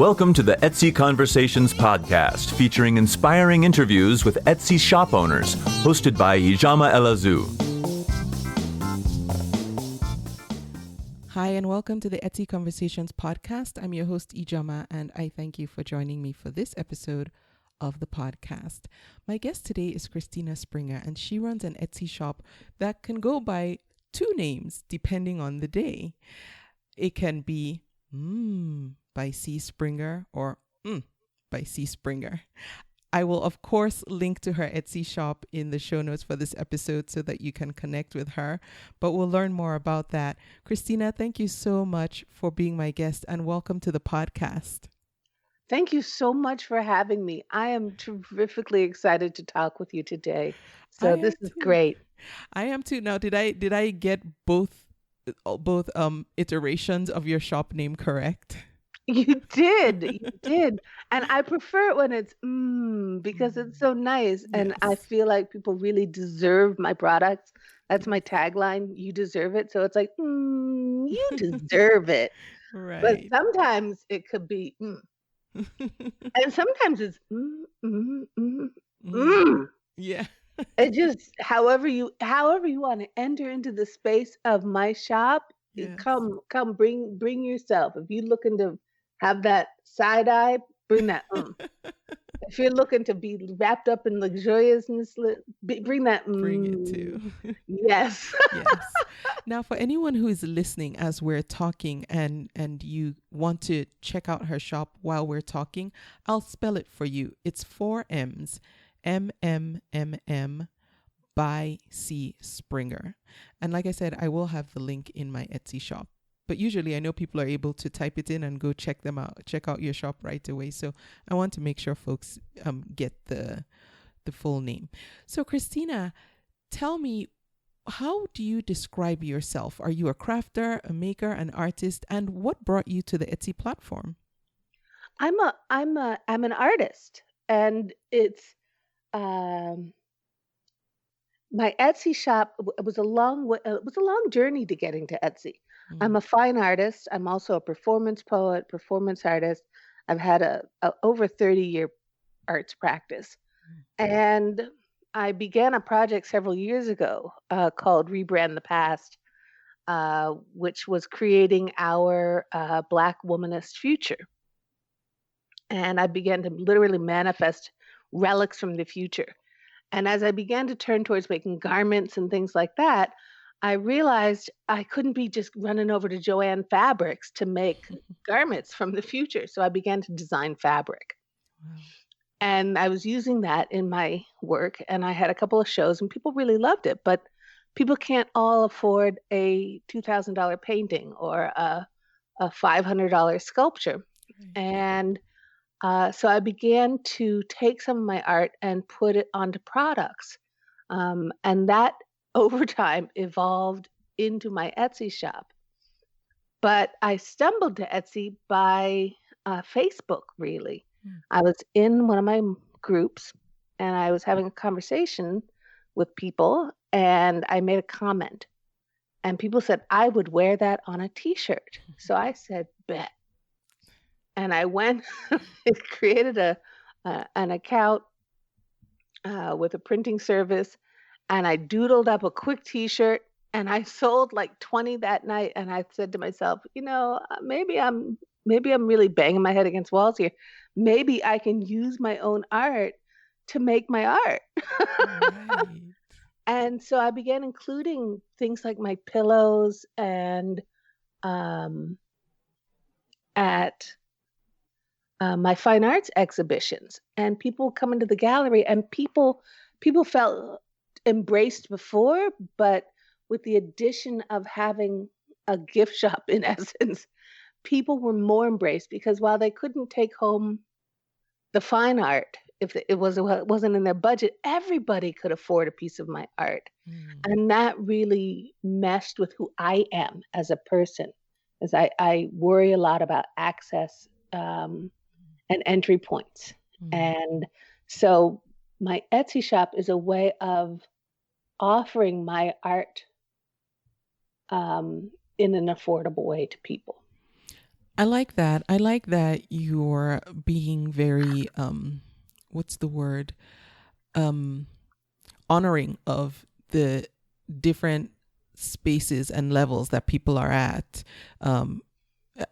Welcome to the Etsy Conversations podcast, featuring inspiring interviews with Etsy shop owners, hosted by Ijama Elazu. Hi, and welcome to the Etsy Conversations podcast. I'm your host, Ijama, and I thank you for joining me for this episode of the podcast. My guest today is Christina Springer, and she runs an Etsy shop that can go by two names depending on the day. It can be by C. Springer or by C. Springer. I will, of course, link to her Etsy shop in the show notes for this episode so that you can connect with her, but we'll learn more about that. Christina, thank you so much for being my guest and welcome to the podcast. Thank you so much for having me. I am terrifically excited to talk with you today. So this is great. I am too. Now, did I get both iterations of your shop name correct? You did. And I prefer it when it's because it's so nice. And Yes. I feel like people really deserve my products. That's my tagline. You deserve it. So it's like, you deserve it. But Right. sometimes it could be, and sometimes it's, Yeah. It just, however you want to enter into the space of my shop, Yes. come, bring yourself. If you're looking to have that side eye, bring that. If you're looking to be wrapped up in luxuriousness, bring that. Bring it too. Yes. Yes. Now, for anyone who is listening as we're talking and you want to check out her shop while we're talking, I'll spell it for you. It's 4 M's, MMMM by C. Springer. And like I said, I will have the link in my Etsy shop. But usually I know people are able to type it in and go check out your shop right away. So I want to make sure folks get the full name. So Christina, tell me, how do you describe yourself? Are you a crafter, a maker, an artist, and what brought you to the Etsy platform? I'm an artist, and it's my Etsy shop was a long journey to getting to Etsy. I'm a fine artist. I'm also a performance poet, performance artist. I've had a over 30-year arts practice. And I began a project several years ago called Rebrand the Past, which was creating our Black womanist future. And I began to literally manifest relics from the future. And as I began to turn towards making garments and things like that, I realized I couldn't be just running over to Joanne Fabrics to make garments from the future. So I began to design fabric. Wow. And I was using that in my work. And I had a couple of shows and people really loved it. But people can't all afford a $2,000 painting or a $500 sculpture. Right. And so I began to take some of my art and put it onto products. And that over time evolved into my Etsy shop. But I stumbled to Etsy by Facebook, really. I was in one of my groups and I was having a conversation with people and I made a comment. And people said, I would wear that on a t-shirt. So I said, bet. And I went, created an account with a printing service, and I doodled up a quick t-shirt, and I sold like 20 that night. And I said to myself, maybe I'm really banging my head against walls here. Maybe I can use my own art to make my art. Right. And so I began including things like my pillows and at my fine arts exhibitions, and people come into the gallery, and people felt embraced before, but with the addition of having a gift shop, in essence, people were more embraced because while they couldn't take home the fine art, if it wasn't in their budget, everybody could afford a piece of my art. And that really meshed with who I am as a person, as I worry a lot about access and entry points. And so my Etsy shop is a way of offering my art in an affordable way to people. I like that. I like that you're being very, what's the word? Um, Honoring of the different spaces and levels that people are at. Um,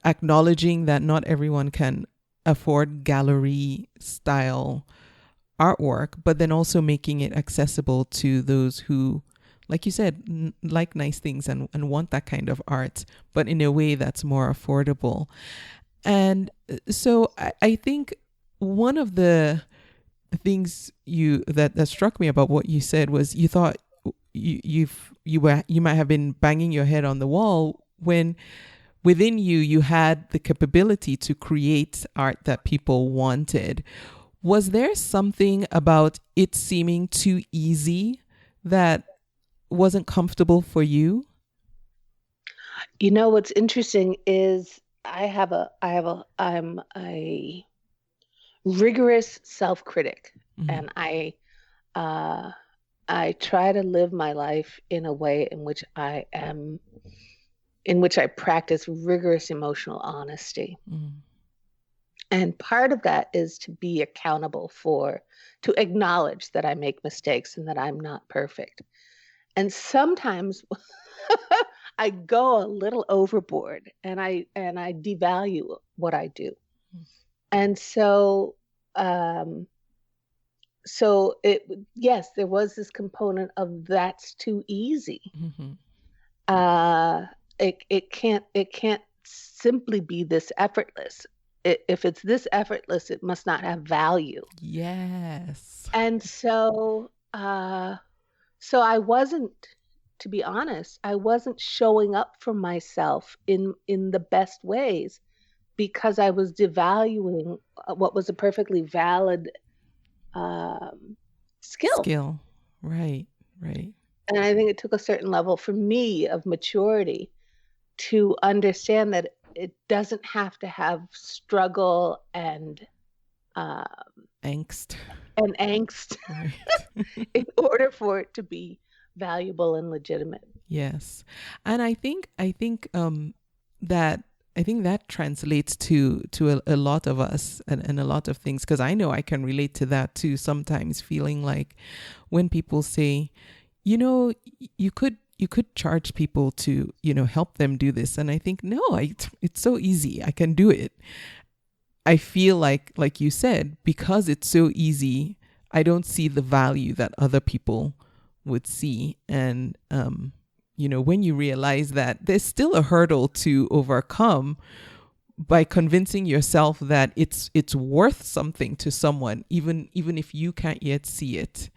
Acknowledging that not everyone can afford gallery style artwork, but then also making it accessible to those who, like you said, like nice things and want that kind of art, but in a way that's more affordable. And so I think one of the things that struck me about what you said was you thought you might have been banging your head on the wall when within you had the capability to create art that people wanted. Was there something about it seeming too easy that wasn't comfortable for you? What's interesting is I'm a rigorous self-critic, Mm-hmm. and uh, I try to live my life in a way in which I practice rigorous emotional honesty. Mm-hmm. And part of that is to acknowledge that I make mistakes and that I'm not perfect. And sometimes I go a little overboard and I devalue what I do. And um, yes, there was this component of that's too easy. Mm-hmm. Uh, it can't simply be this effortless. If it's this effortless, it must not have value. Yes. And so I wasn't, to be honest, I wasn't showing up for myself in the best ways because I was devaluing what was a perfectly valid skill. Skill. Right. Right. And I think it took a certain level for me of maturity to understand that it doesn't have to have struggle uh, Angst. and angst Right. in order for it to be valuable and legitimate. Yes. And that I think that translates to a lot of us and a lot of things, because I know I can relate to that too, sometimes feeling like when people say, you could charge people to, help them do this. And I think, no, it's so easy. I can do it. I feel like you said, because it's so easy, I don't see the value that other people would see. And, when you realize that there's still a hurdle to overcome by convincing yourself that it's worth something to someone, even if you can't yet see it.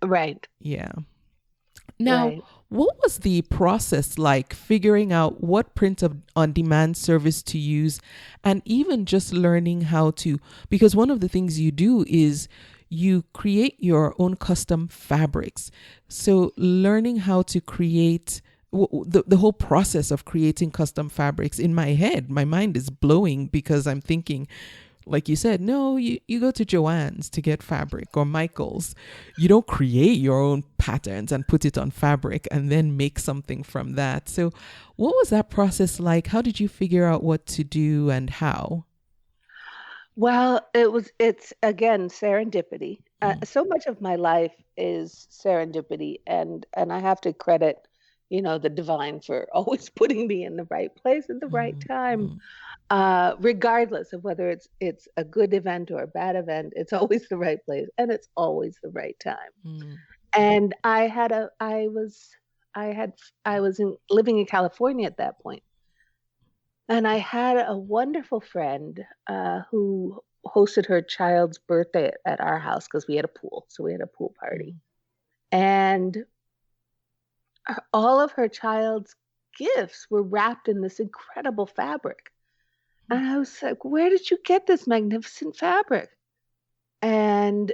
Right. Yeah. Now, Right. what was the process like figuring out what print on demand service to use, and even just learning how to, because one of the things you do is you create your own custom fabrics. So learning how to create the whole process of creating custom fabrics, in my head, my mind is blowing because I'm thinking, like you said, no, you go to Joann's to get fabric, or Michael's. You don't create your own patterns and put it on fabric and then make something from that. So what was that process like? How did you figure out what to do and how? Well, it's again serendipity. Mm. So much of my life is serendipity, and I have to credit, the divine for always putting me in the right place at the right Mm. time. Mm. Regardless of whether it's a good event or a bad event, it's always the right place and it's always the right time. Mm. And I was living in California at that point, and I had a wonderful friend who hosted her child's birthday at our house because we had a pool, so we had a pool party, Mm. and all of her child's gifts were wrapped in this incredible fabric. And I was like, "Where did you get this magnificent fabric?" And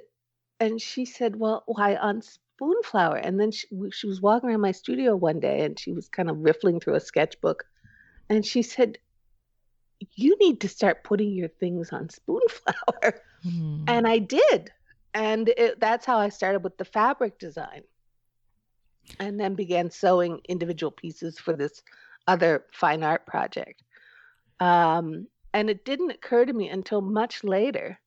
she said, "Well, why on Spoonflower?" And then she was walking around my studio one day and she was kind of riffling through a sketchbook. And she said, "You need to start putting your things on Spoonflower." Mm. And I did. And that's how I started with the fabric design, and then began sewing individual pieces for this other fine art project. Um, And it didn't occur to me until much later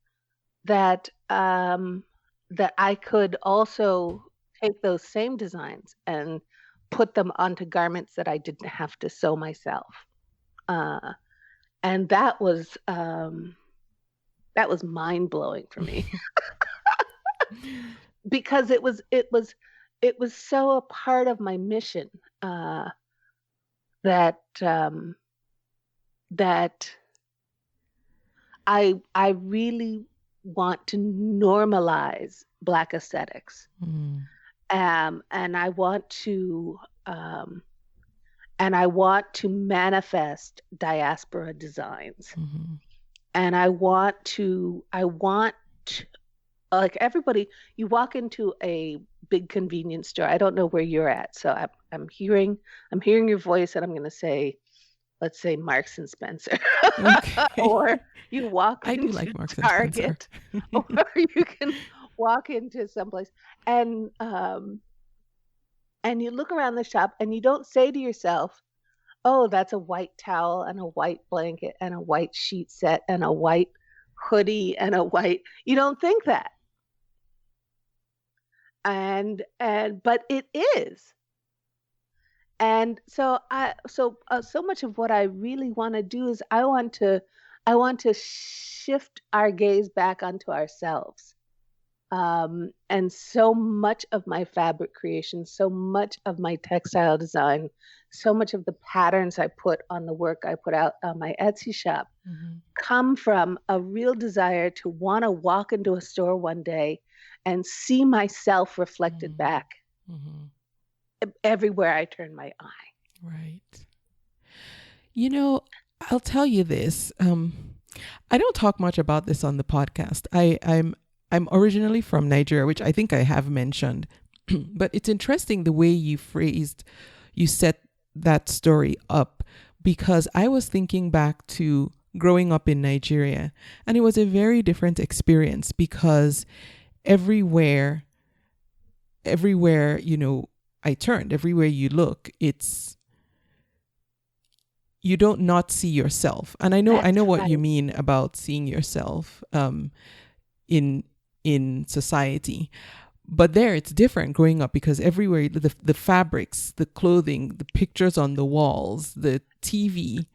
that that I could also take those same designs and put them onto garments that I didn't have to sew myself. Uh, and that was mind blowing for me because it was so a part of my mission that that I really want to normalize Black aesthetics, Mm. and I want to manifest diaspora designs, Mhm. and I want like everybody. You walk into a big convenience store. I don't know where you're at, so I'm hearing your voice, and I'm going to say, let's say Marks and Spencer, Okay. or you walk I do into like Marks and Spencer. Target, or you can walk into someplace, and you look around the shop, and you don't say to yourself, "Oh, that's a white towel and a white blanket and a white sheet set and a white hoodie and a white." You don't think that, and but it is. And so much of what I really want to do is I want to shift our gaze back onto ourselves. And so much of my fabric creation, so much of my textile design, so much of the patterns I put on the work I put out on my Etsy shop Mhm. come from a real desire to want to walk into a store one day and see myself reflected Mm. back Mhm. everywhere I turn my eye. Right. You know, I'll tell you this. I don't talk much about this on the podcast. I'm originally from Nigeria, which I think I have mentioned, but it's interesting the way you set that story up, because I was thinking back to growing up in Nigeria, and it was a very different experience because everywhere, everywhere, I turned, everywhere you look, you don't not see yourself. And I know That's what you right. mean about seeing yourself in society. But there it's different growing up, because everywhere the fabrics, the clothing, the pictures on the walls, the TV,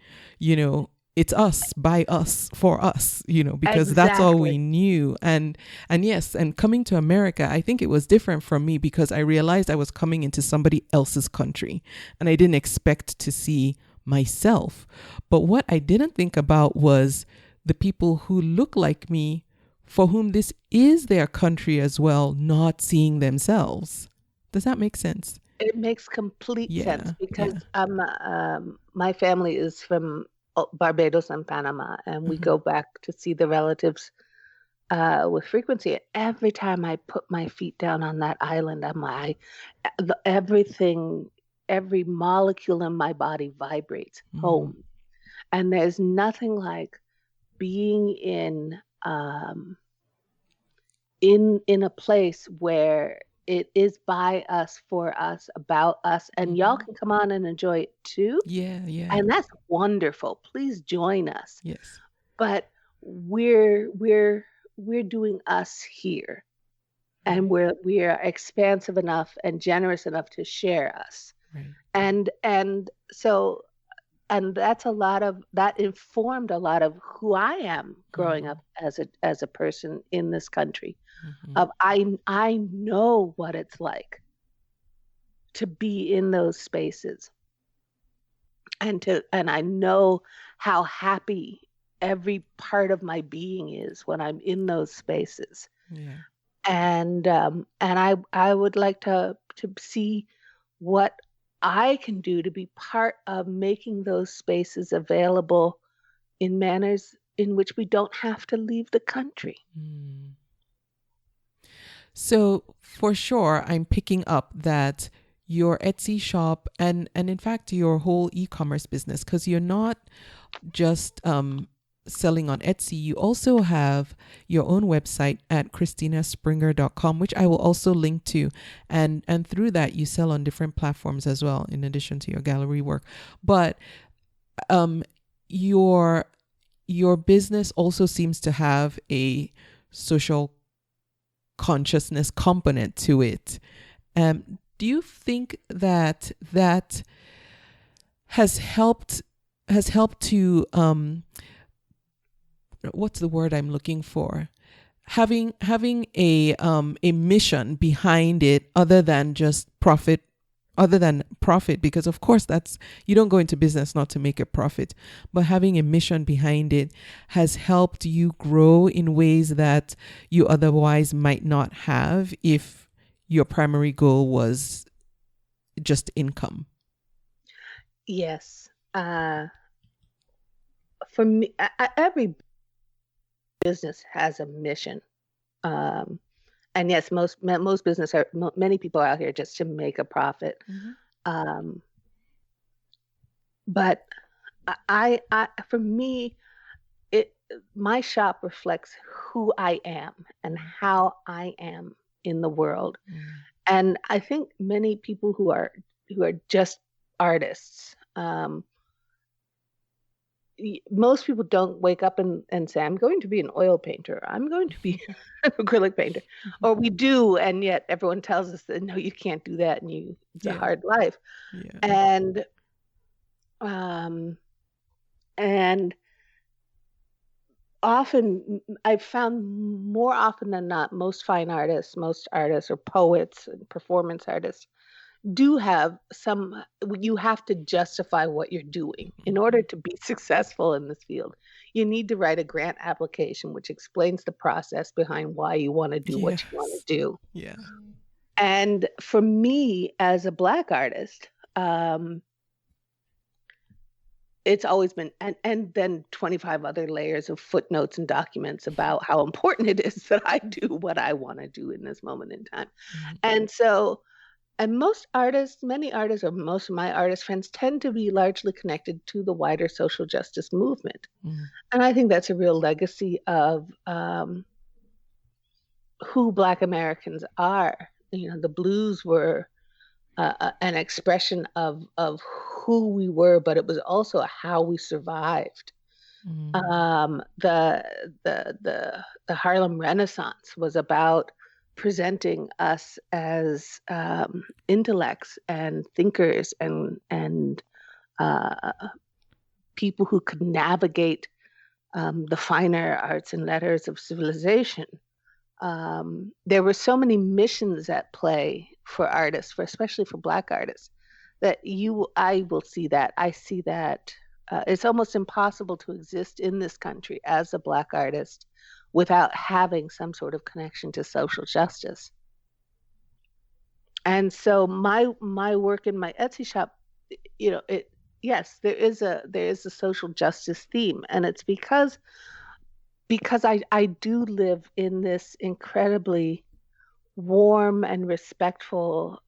it's us, by us, for us, because that's all we Exactly. knew. And yes, and coming to America, I think it was different from me because I realized I was coming into somebody else's country and I didn't expect to see myself. But what I didn't think about was the people who look like me, for whom this is their country as well, not seeing themselves. Does that make sense? It makes complete sense Yeah, yeah. because my family is from Barbados and Panama, and we Hmm. go back to see the relatives with frequency. Every time I put my feet down on that island, everything, every molecule in my body vibrates Mm. home, and there's nothing like being in a place where it is by us, for us, about us, and y'all Hmm. can come on and enjoy it too. Yeah, yeah. And that's wonderful. Please join us. Yes. But we're doing us here, and Right, we are expansive enough and generous enough to share us. right. And so and that informed a lot of who I am growing Hmm. up as a person in this country. Hmm. Of I know what it's like to be in those spaces, and I know how happy every part of my being is when I'm in those spaces. Yeah. And I would like to see what I can do to be part of making those spaces available in manners in which we don't have to leave the country. Mm. So for sure, I'm picking up that your Etsy shop and in fact your whole e-commerce business, because you're not just selling on Etsy, you also have your own website at christinaspringer.com, which I will also link to, and through that you sell on different platforms as well, in addition to your gallery work. But um your your business also seems to have a social consciousness component to it. Do you think that has helped to what's the word I'm looking for? Having a mission behind it other than just profit, because of course you don't go into business not to make a profit, but having a mission behind it has helped you grow in ways that you otherwise might not have if your primary goal was just income. Yes. For me, every business has a mission. And yes, many people are out here just to make a profit. But for me, my shop reflects who I am and how I am in the world. And I think many people who are just artists, most people don't wake up and say, I'm going to be an oil painter. I'm going to be an acrylic painter. Or we do, and yet everyone tells us that, no, you can't do that, and it's a hard life. And often, I've found more often than not, most artists or poets and performance artists do have you have to justify what you're doing in order to be successful in this field. You need to write a grant application which explains the process behind why you want to do what you want to do. And for me as a Black artist, it's always been, and then 25 other layers of footnotes and documents about how important it is that I do what I want to do in this moment in time. And so, and most of my artist friends tend to be largely connected to the wider social justice movement. And I think that's a real legacy of who Black Americans are. The blues were an expression of who we were, but it was also how we survived. The Harlem Renaissance was about presenting us as intellects and thinkers and people who could navigate the finer arts and letters of civilization. There were so many missions at play for artists, especially for Black artists, that I see that it's almost impossible to exist in this country as a Black artist without having some sort of connection to social justice. And so my work in my Etsy shop, there is a social justice theme, and it's because I do live in this incredibly warm and respectful,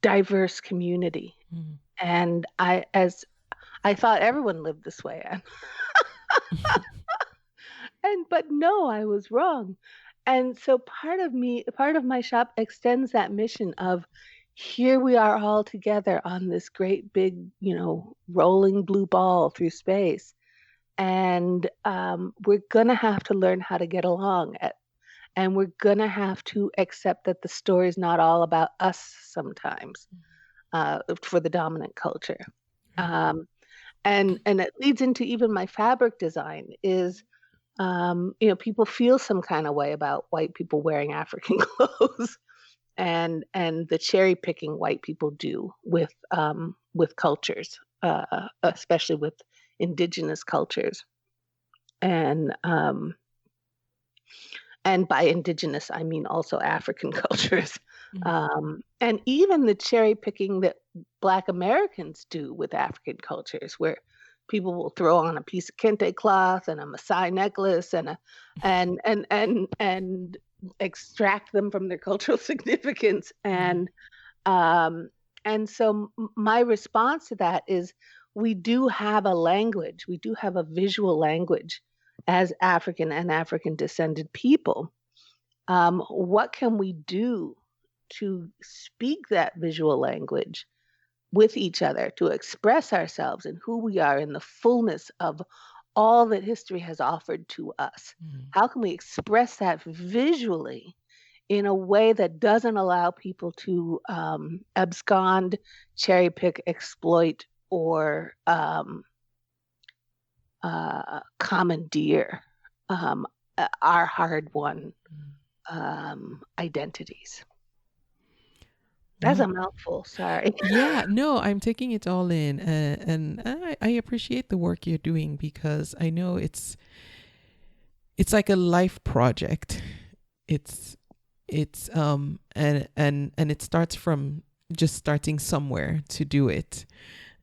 diverse community. And I thought everyone lived this way. But no, I was wrong. And so part of my shop extends that mission of, here we are all together on this great big, rolling blue ball through space. And we're going to have to learn how to get along. And we're going to have to accept that the story is not all about us sometimes for the dominant culture. And it leads into even my fabric design is, people feel some kind of way about white people wearing African clothes. And the cherry picking white people do with cultures, especially with indigenous cultures, and by indigenous I mean also African cultures, and even the cherry picking that Black Americans do with African cultures, where people will throw on a piece of kente cloth and a Maasai necklace and extract them from their cultural significance. And so my response to that is, we do have a language, we do have a visual language as African and African descended people. What can we do to speak that visual language with each other to express ourselves and who we are in the fullness of all that history has offered to us. How can we express that visually in a way that doesn't allow people to abscond, cherry pick, exploit, or commandeer our hard-won identities? That's a Wow. mouthful. Sorry. Yeah, no, I'm taking it all in, and I appreciate the work you're doing because I know it's like a life project. It's and it starts from just starting somewhere to do it,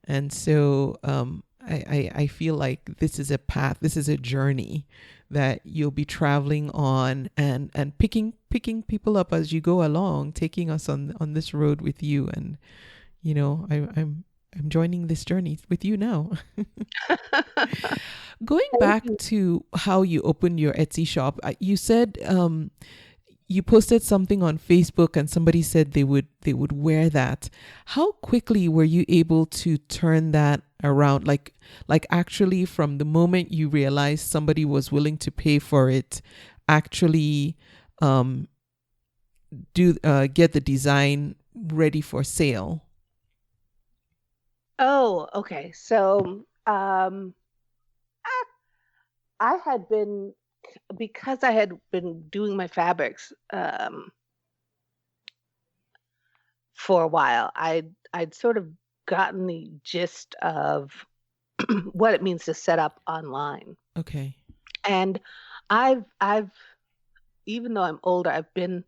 and so I feel like this is a path, this is a journey that you'll be traveling on and picking people up as you go along, taking us on this road with you, and I'm joining this journey with you now. Going Thank back you. to how you opened your Etsy shop, you said you posted something on Facebook and somebody said they would wear that. How quickly were you able to turn that around? Like actually from the moment you realized somebody was willing to pay for it, actually get the design ready for sale? Oh, okay. So, I had been, because I had been doing my fabrics for a while, I'd sort of gotten the gist of what it means to set up online. Okay. And I've even though I'm older, I've been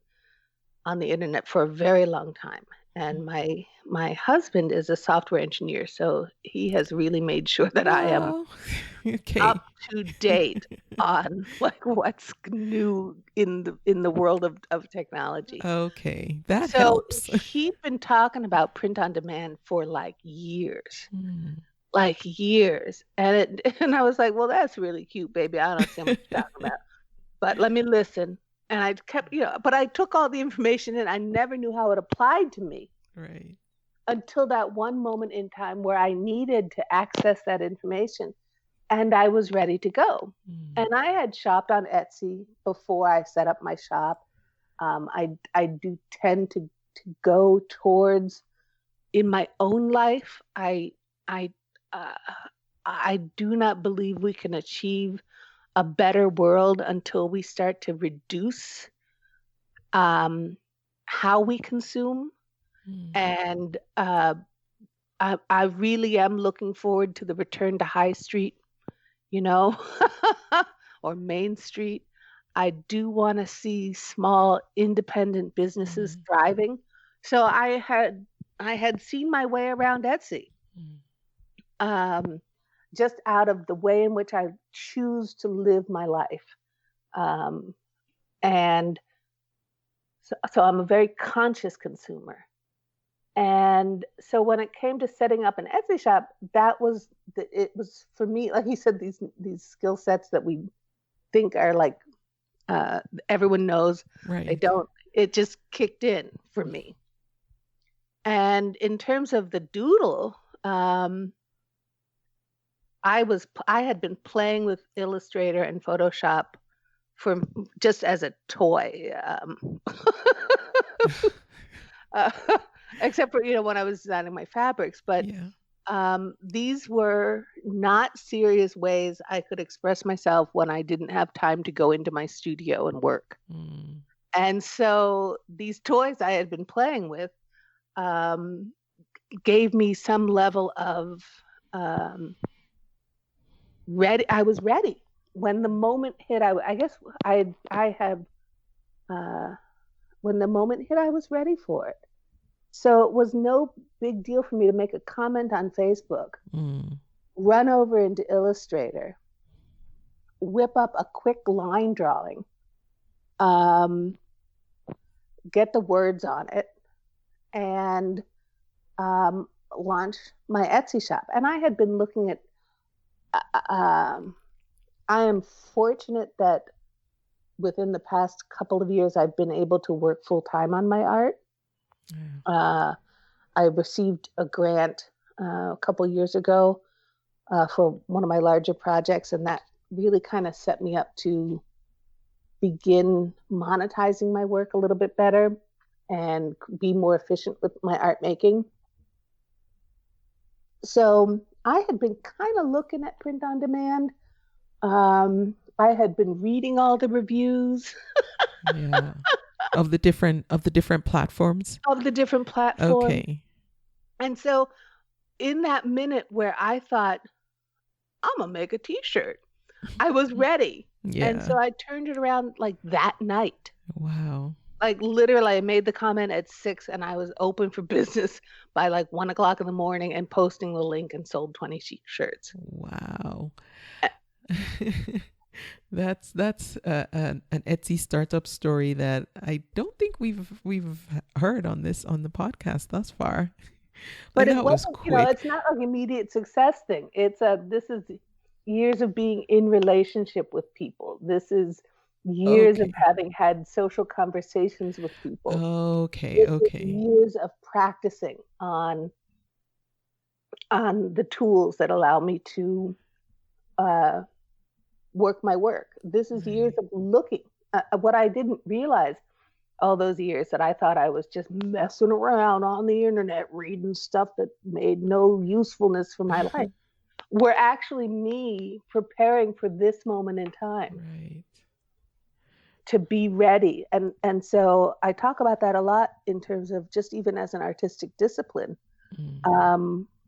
on the internet for a very long time. And my husband is a software engineer, so he has really made sure that I am Oh, up okay. to date on like what's new in the world of technology. Okay. That So helps. he'd been talking about print on demand for Mm, like years, and and I was like, well, that's really cute, baby. I don't see what you're talking about, but let me listen. And I kept, but I took all the information and I never knew how it applied to me right. until that one moment in time where I needed to access that information and I was ready to go. Mm, And I had shopped on Etsy before I set up my shop. I do tend to go towards, in my own life, I uh, I do not believe we can achieve a better world until we start to reduce how we consume. mm, And I really am looking forward to the return to High Street, you know, or Main Street. I do want to see small independent businesses mm, thriving. So I had seen my way around Etsy, mm. um, just out of the way in which I choose to live my life. Um, and so I'm a very conscious consumer. And so when it came to setting up an Etsy shop, it was for me, like you said, these skill sets that we think are like everyone knows, they Right. don't. It just kicked in for me. And in terms of the doodle, I had been playing with Illustrator and Photoshop for just as a toy, uh, except for when I was designing my fabrics. But Yeah. these were not serious ways I could express myself when I didn't have time to go into my studio and work. Mm, And so these toys I had been playing with um, gave me some level of um, ready. I was ready when the moment hit. I guess I have uh, when the moment hit, I was ready for it. So it was no big deal for me to make a comment on Facebook, mm, run over into Illustrator, whip up a quick line drawing, um, get the words on it, and um, launch my Etsy shop. And I had been looking at, um, I am fortunate that within the past couple of years, I've been able to work full time on my art. yeah. Uh, I received a grant a couple years ago for one of my larger projects, and that really kind of set me up to begin monetizing my work a little bit better and be more efficient with my art making. So I had been kind of looking at print on demand. I had been reading all the reviews Yeah. Of the different platforms. of the different platforms. Okay. And so in that minute where I thought, I'm gonna make a t-shirt, I was ready. And so Yeah. I turned it around like that night. Wow. Like literally, I made the comment at 6 and I was open for business by like 1 o'clock in the morning and posting the link and sold 20 shirts. Wow. Uh, That's an Etsy startup story that I don't think we've heard on the podcast thus far. But Like it that was wasn't, quick. it's not like immediate success thing. This is years of being in relationship with people. This is years of Okay. having had social conversations with people. Okay. This is years of practicing on the tools that allow me to work my work. This is years of looking. What I didn't realize all those years that I thought I was just messing around on the internet, reading stuff that made no usefulness for my life, were actually me preparing for this moment in time. Right. To be ready. And so I talk about that a lot in terms of just even as an artistic discipline.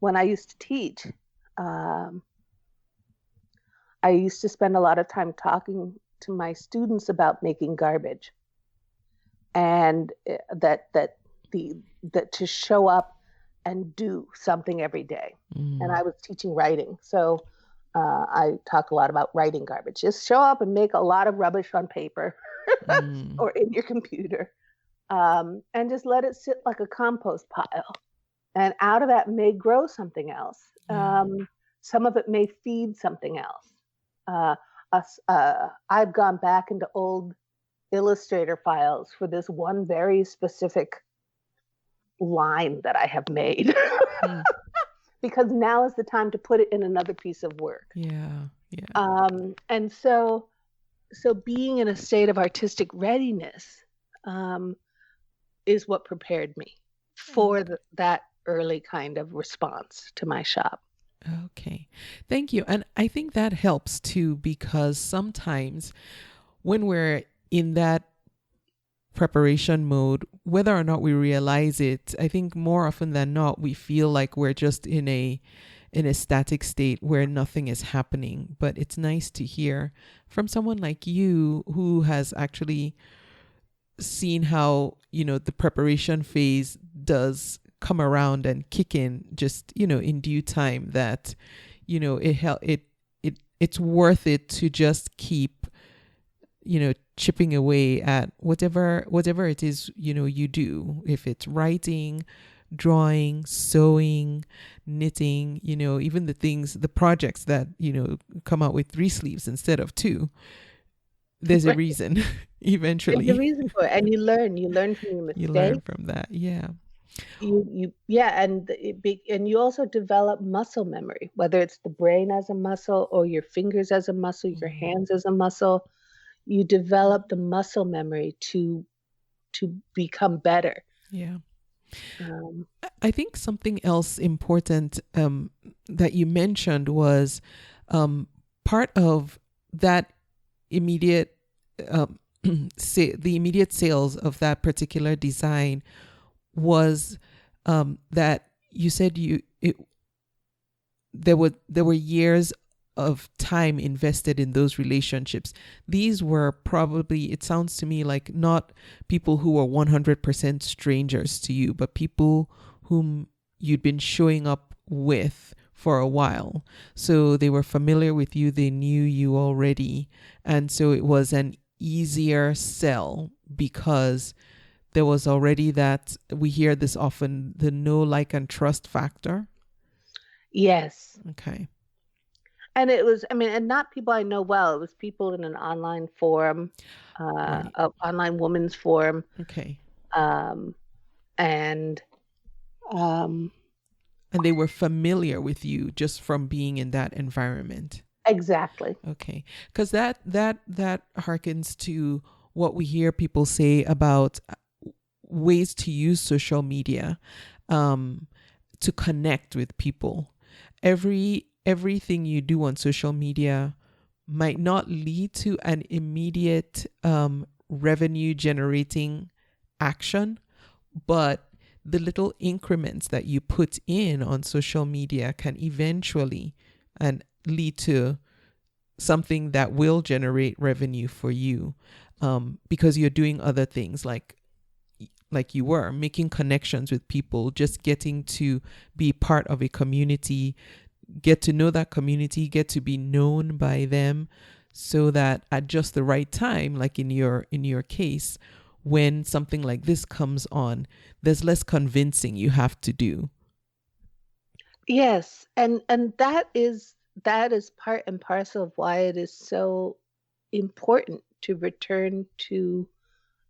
When I used to teach, I used to spend a lot of time talking to my students about making garbage, and that to show up and do something every day. And I was teaching writing, so I talk a lot about writing garbage. Just show up and make a lot of rubbish on paper or in your computer, and just let it sit like a compost pile. And out of that may grow something else. Some of it may feed something else. I've gone back into old Illustrator files for this one very specific line that I have made. Because now is the time to put it in another piece of work. And so being in a state of artistic readiness is what prepared me for that early kind of response to my shop. Okay. Thank you. And I think that helps too, because sometimes when we're in that preparation mode, whether or not we realize it, I think more often than not, we feel like we're just in a static state where nothing is happening. But it's nice to hear from someone like you who has actually seen how, the preparation phase does come around and kick in just, in due time, that, it's worth it to just keep, chipping away at whatever it is, you do. If it's writing, drawing, sewing, knitting, even the projects that, come out with 3 sleeves instead of 2. There's a reason eventually. There's a reason for it. And you learn from your mistakes. You learn from that. Yeah. And you also develop muscle memory, whether it's the brain as a muscle or your fingers as a muscle, your hands as a muscle. You develop the muscle memory to become better. Yeah. I think something else important that you mentioned was part of that immediate the immediate sales of that particular design was that you said there were years of time invested in those relationships. These were probably, it sounds to me like, not people who were 100% strangers to you, but people whom you'd been showing up with for a while. So they were familiar with you, they knew you already. And so it was an easier sell because there was already that, we hear this often, the know, like, and trust factor. Yes. Okay. And it was, and not people I know well. It was people in an online forum, an online women's forum. Okay. And And they were familiar with you just from being in that environment. Exactly. Okay. Because that harkens to what we hear people say about ways to use social media to connect with people. Everything you do on social media might not lead to an immediate revenue generating action, but the little increments that you put in on social media can eventually and lead to something that will generate revenue for you, because you're doing other things like you were making connections with people, just getting to be part of a community, get to know that community, get to be known by them, so that at just the right time, like in your case, when something like this comes on, there's less convincing you have to do. Yes, and that is part and parcel of why it is so important to return to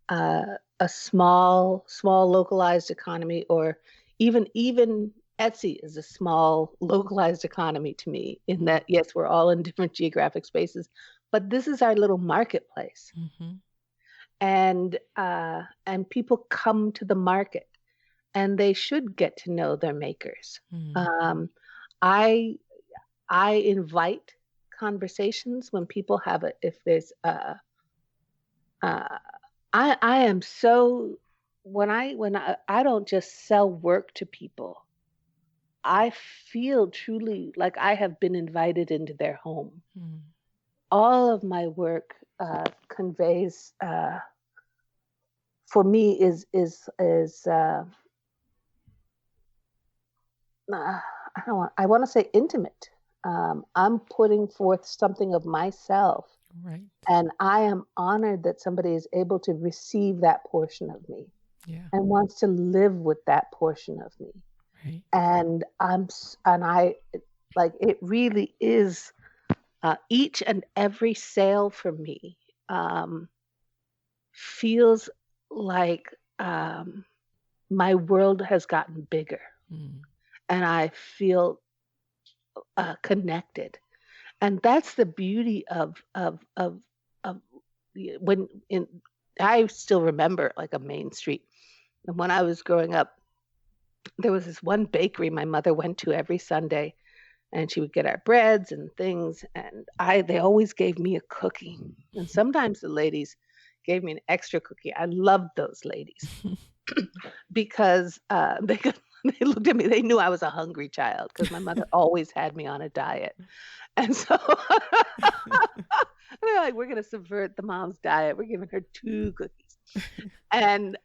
a small localized economy, or even Etsy is a small localized economy to me, in that, yes, we're all in different geographic spaces, but this is our little marketplace. Mm-hmm. And people come to the market, and they should get to know their makers. Mm-hmm. I invite conversations when people have it. If there's I am so, when I don't just sell work to people, I feel truly like I have been invited into their home. Mm-hmm. All of my work conveys, for me, is I want to say intimate. I'm putting forth something of myself, Right. and I am honored that somebody is able to receive that portion of me, Yeah. and wants to live with that portion of me. Right. And I like, it really is, each and every sale for me feels like my world has gotten bigger, and I feel connected. And that's the beauty of when in I still remember, like, a main street. And when I was growing up, there was this one bakery my mother went to every Sunday, and she would get our breads and things, and they always gave me a cookie. And sometimes the ladies gave me an extra cookie. I loved those ladies because they looked at me, they knew I was a hungry child, because my mother always had me on a diet. And so they're like, we're gonna subvert the mom's diet. We're giving her 2 cookies. And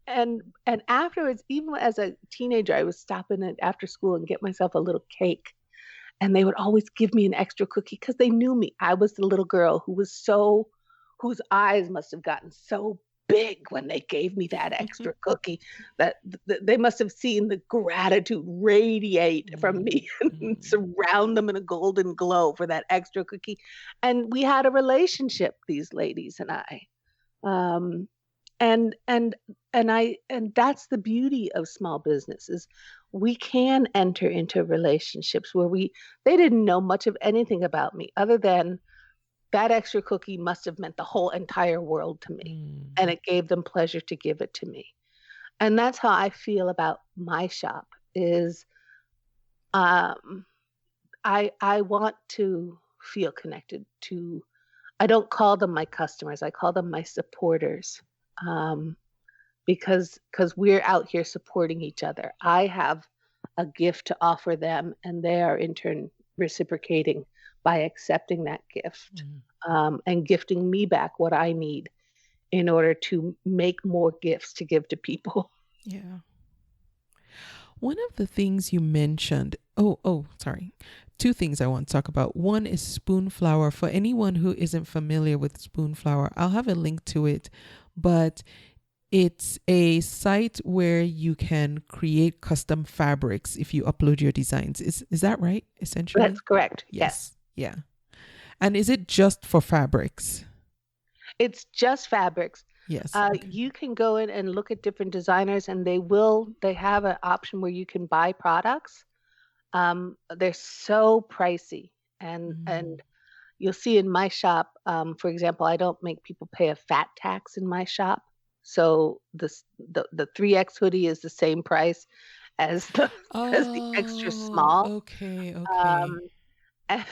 and afterwards, even as a teenager, I was stopping at after school and get myself a little cake. And they would always give me an extra cookie, because they knew me. I was the little girl whose eyes must have gotten so big when they gave me that extra cookie, that they must have seen the gratitude radiate from me and surround them in a golden glow for that extra cookie. And we had a relationship, these ladies and I. Um, and that's the beauty of small businesses. We can enter into relationships where they didn't know much of anything about me, other than that extra cookie must have meant the whole entire world to me, and it gave them pleasure to give it to me. And that's how I feel about my shop. Is I want to feel connected to. I don't call them my customers. I call them my supporters, because we're out here supporting each other. I have a gift to offer them, and they are in turn reciprocating by accepting that gift, and gifting me back what I need in order to make more gifts to give to people. Yeah. One of the things you mentioned, sorry. 2 things I want to talk about. One is Spoonflower. For anyone who isn't familiar with Spoonflower, I'll have a link to it, but it's a site where you can create custom fabrics if you upload your designs. Is that right, essentially? That's correct. Yes. Yeah. And is it just for fabrics? It's just fabrics. Yes. Okay. You can go in and look at different designers, and they have an option where you can buy products. They're so pricey, and you'll see in my shop, for example, I don't make people pay a fat tax in my shop. So the 3X hoodie is the same price as the as the extra Oh, small. okay, Um, okay. I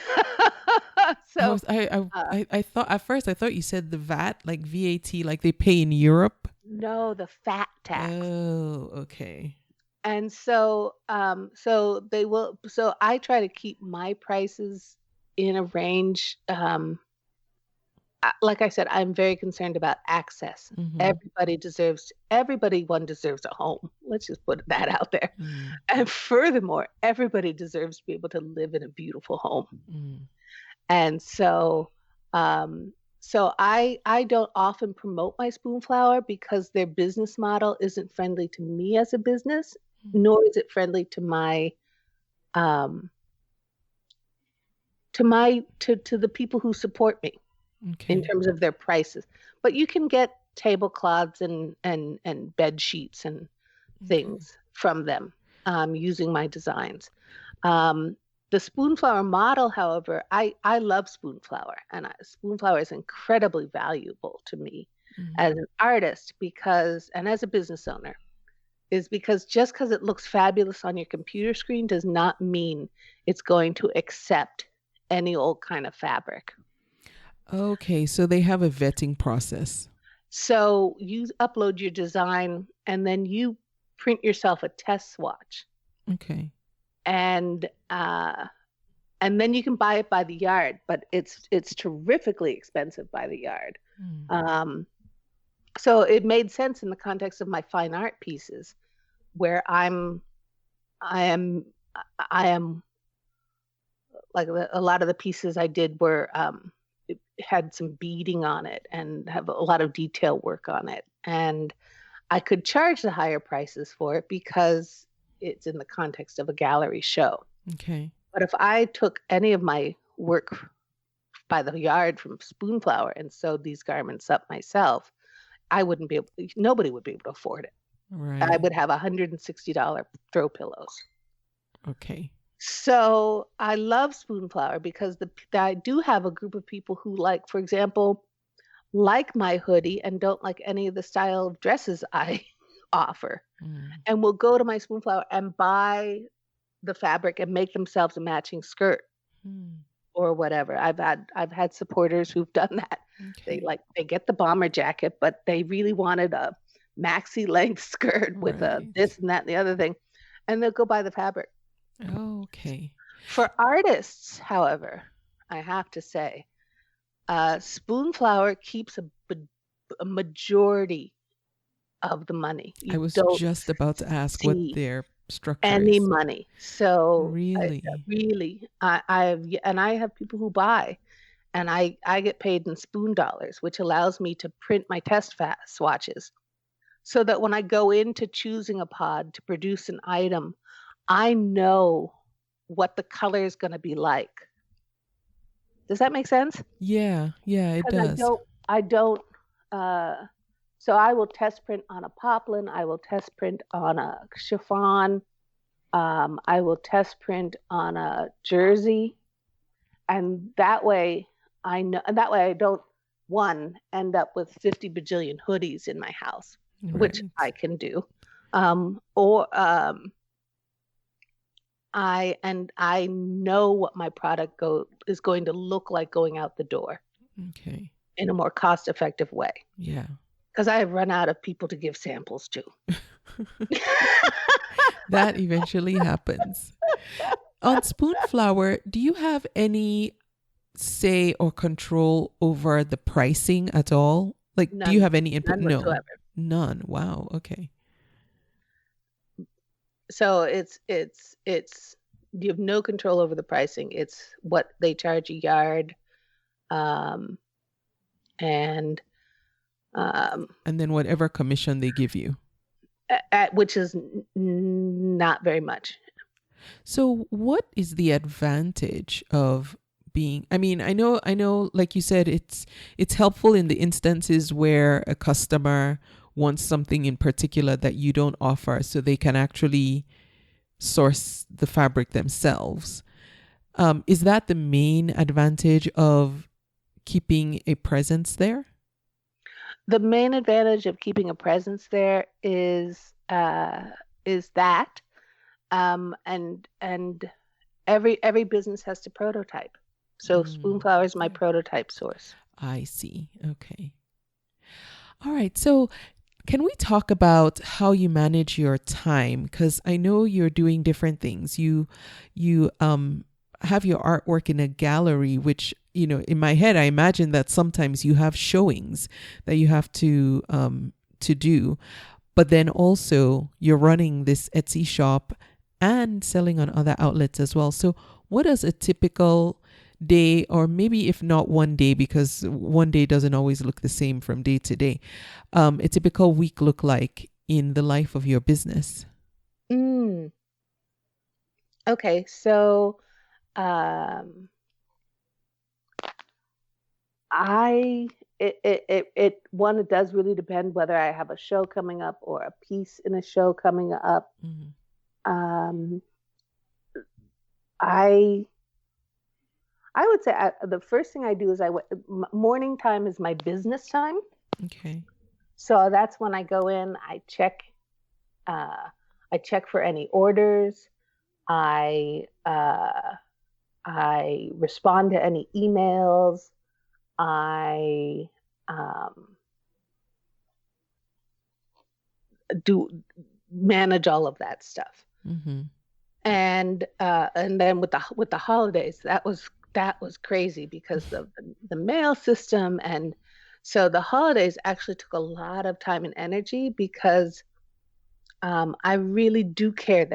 so was uh, I thought at first I thought you said the VAT, like VAT, like they pay in Europe. no, the fat tax. Oh, okay. And so I try to keep my prices in a range. Like I said, I'm very concerned about access. Mm-hmm. Everyone deserves a home. Let's just put that out there. Mm, And furthermore, everybody deserves to be able to live in a beautiful home. mm, And um, so I don't often promote my Spoonflower because their business model isn't friendly to me as a business, mm. nor is it friendly to um, to the people who support me in Okay. terms of their prices. But you can get tablecloths and bed sheets and Okay. things from them using my designs. Um, the Spoonflower model, however, I love Spoonflower, and Spoonflower is incredibly valuable to me Mm. as an artist because, and as a business owner, is because just because it looks fabulous on your computer screen does not mean it's going to accept any old kind of fabric. Okay, so they have a vetting process. So you upload your design and then you print yourself a test swatch, Okay. and uh, and then you can buy it by the yard, but it's terrifically expensive by the yard. Mm. Um, so it made sense in the context of my fine art pieces, where I am I am like a lot of the pieces I did were it had some beading on it and have a lot of detail work on it, and I could charge the higher prices for it because it's in the context of a gallery show. Okay. But if I took any of my work by the yard from Spoonflower and sewed these garments up myself, I wouldn't be able, nobody would be able to afford it. I Right. would have $160 throw pillows. Okay. So I love Spoonflower because I do have a group of people who like, for example, like my hoodie and don't like any of the style of dresses I offer, Mm. and will go to my Spoonflower and buy the fabric and make themselves a matching skirt Mm. or whatever. I've had supporters who've done that. Okay. They get the bomber jacket, but they really wanted a maxi length skirt with a Right. this and that and the other thing, and they'll go buy the fabric. Okay. For artists, however, I have to say, Spoonflower keeps a majority of the money. I You was don't just about to ask what see their structure any is. money. So Really? really, I have people who buy, and I get paid in spoon dollars, which allows me to print my swatches, so that when I go into choosing a pod to produce an item, I know what the color is going to be like. Does that make sense? Yeah. Yeah, it Because does. I don't. Uh, so I will test print on a poplin. I will test print on a chiffon. I will test print on a jersey, and that way I know. And that way I don't end up with 50 bajillion hoodies in my house, which Right. I can do, or I know what my product is going to look like going out the door Okay. in a more cost effective way, Yeah. because I have run out of people to give samples to. That eventually happens. On Spoonflower, do you have any say or control over the pricing at all? Like, do you None, have any input? none No, whatsoever. none. Wow. Okay. So it's you have no control over the pricing. It's what they charge a yard, um, and And then whatever commission they give you. which is not very much. So, what is the advantage of being, I mean, I know, like you said, it's helpful in the instances where a customer wants something in particular that you don't offer, so they can actually source the fabric themselves. Is that the main advantage of keeping a presence there? The main advantage of keeping a presence there is that, and every business has to prototype. So Spoonflower is my prototype source. I see. Okay. All right. So can we talk about how you manage your time? Because I know you're doing different things. You have your artwork in a gallery, which, in my head, I imagine that sometimes you have showings that you have to do. But then also you're running this Etsy shop and selling on other outlets as well. So what does a typical day, or maybe if not one day, because one day doesn't always look the same from day to day, a typical week look like in the life of your business? Okay, so um, it does really depend whether I have a show coming up or a piece in a show coming up. Um, I would say the first thing I do is morning time is my business time. Okay. So that's when I go in, I check for any orders. I respond to any emails. I do manage all of that stuff. And then with the holidays, that was crazy because of the mail system, and so the holidays actually took a lot of time and energy because I really do care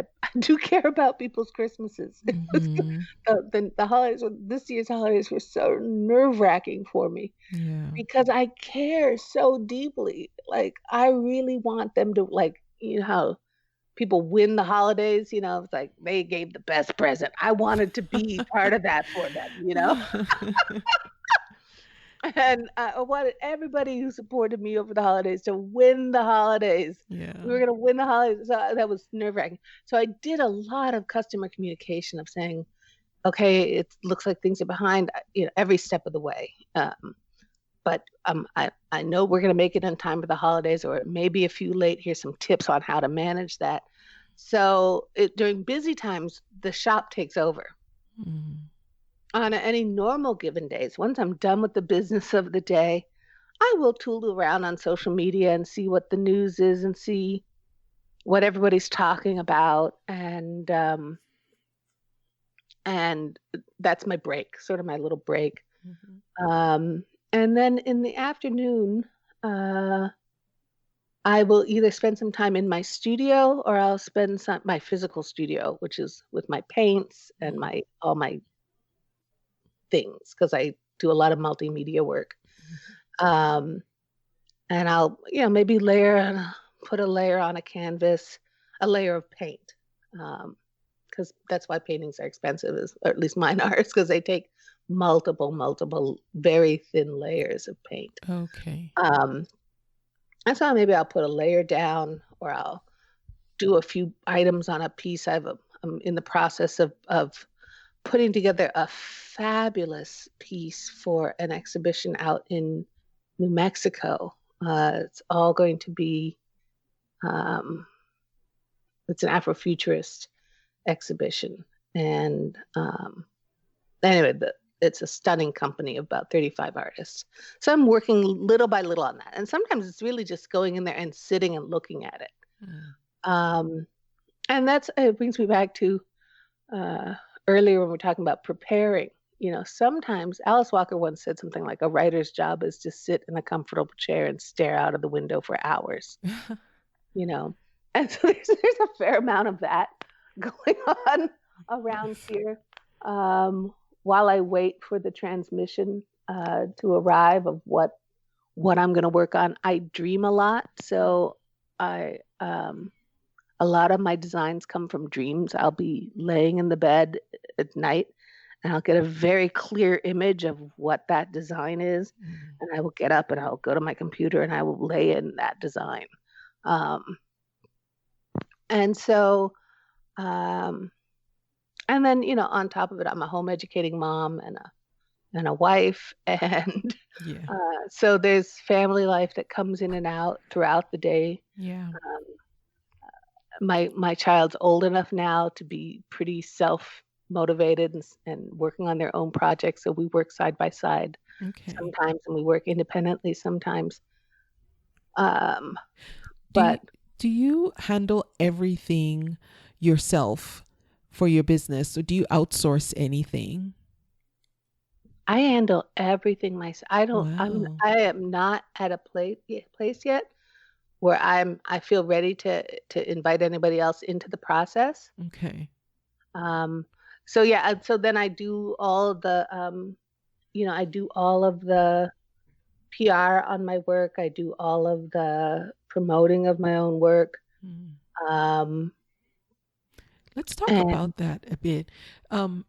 about people's Christmases. The holidays, this year's holidays were so nerve-wracking for me because I care so deeply. Like, I really want them to, like, how people win the holidays, it's like they gave the best present. I wanted to be part of that for them. And I wanted everybody who supported me over the holidays to win the holidays. Yeah. We were going to win the holidays. So that was nerve-wracking. So I did a lot of customer communication of saying, okay, it looks like things are behind, every step of the way. But I know we're going to make it in time for the holidays, or maybe a few late. Here's some tips on how to manage that. So during busy times, the shop takes over. On any normal given days, once I'm done with the business of the day, I will tool around on social media and see what the news is and see what everybody's talking about. And that's my break, sort of my little break. And then in the afternoon, I will either spend some time in my studio, or I'll spend my physical studio, which is with my paints and all my things, because I do a lot of multimedia work. And I'll, maybe put a layer on a canvas, a layer of paint, because that's why paintings are expensive, or at least mine are, because they take multiple, very thin layers of paint. Okay. And so maybe I'll put a layer down, or I'll do a few items on a piece. I'm in the process of putting together a fabulous piece for an exhibition out in New Mexico. It's all going to be, it's an Afrofuturist exhibition. And anyway, it's a stunning company of about 35 artists. So I'm working little by little on that. And sometimes it's really just going in there and sitting and looking at it. And it brings me back to earlier when we're talking about preparing. Sometimes Alice Walker once said something like, a writer's job is to sit in a comfortable chair and stare out of the window for hours. And so there's a fair amount of that going on around here. While I wait for the transmission to arrive of what I'm going to work on, I dream a lot. So a lot of my designs come from dreams. I'll be laying in the bed at night and I'll get a very clear image of what that design is. And I will get up and I'll go to my computer and I will lay in that design. Um, and so, um, and then, on top of it, I'm a home educating mom and a wife. And Yeah. so there's family life that comes in and out throughout the day. Yeah. My child's old enough now to be pretty self-motivated and working on their own projects. So we work side by side Okay. sometimes, and we work independently sometimes. Um, Do you, but do you handle everything yourself for your business, or do you outsource anything? I handle everything myself. Wow. I am not at a place yet where I feel ready to invite anybody else into the process. Okay. So yeah, and so then I do all of the I do all of the PR on my work. I do all of the promoting of my own work. Mm. Um, Let's talk and about that a bit. Um,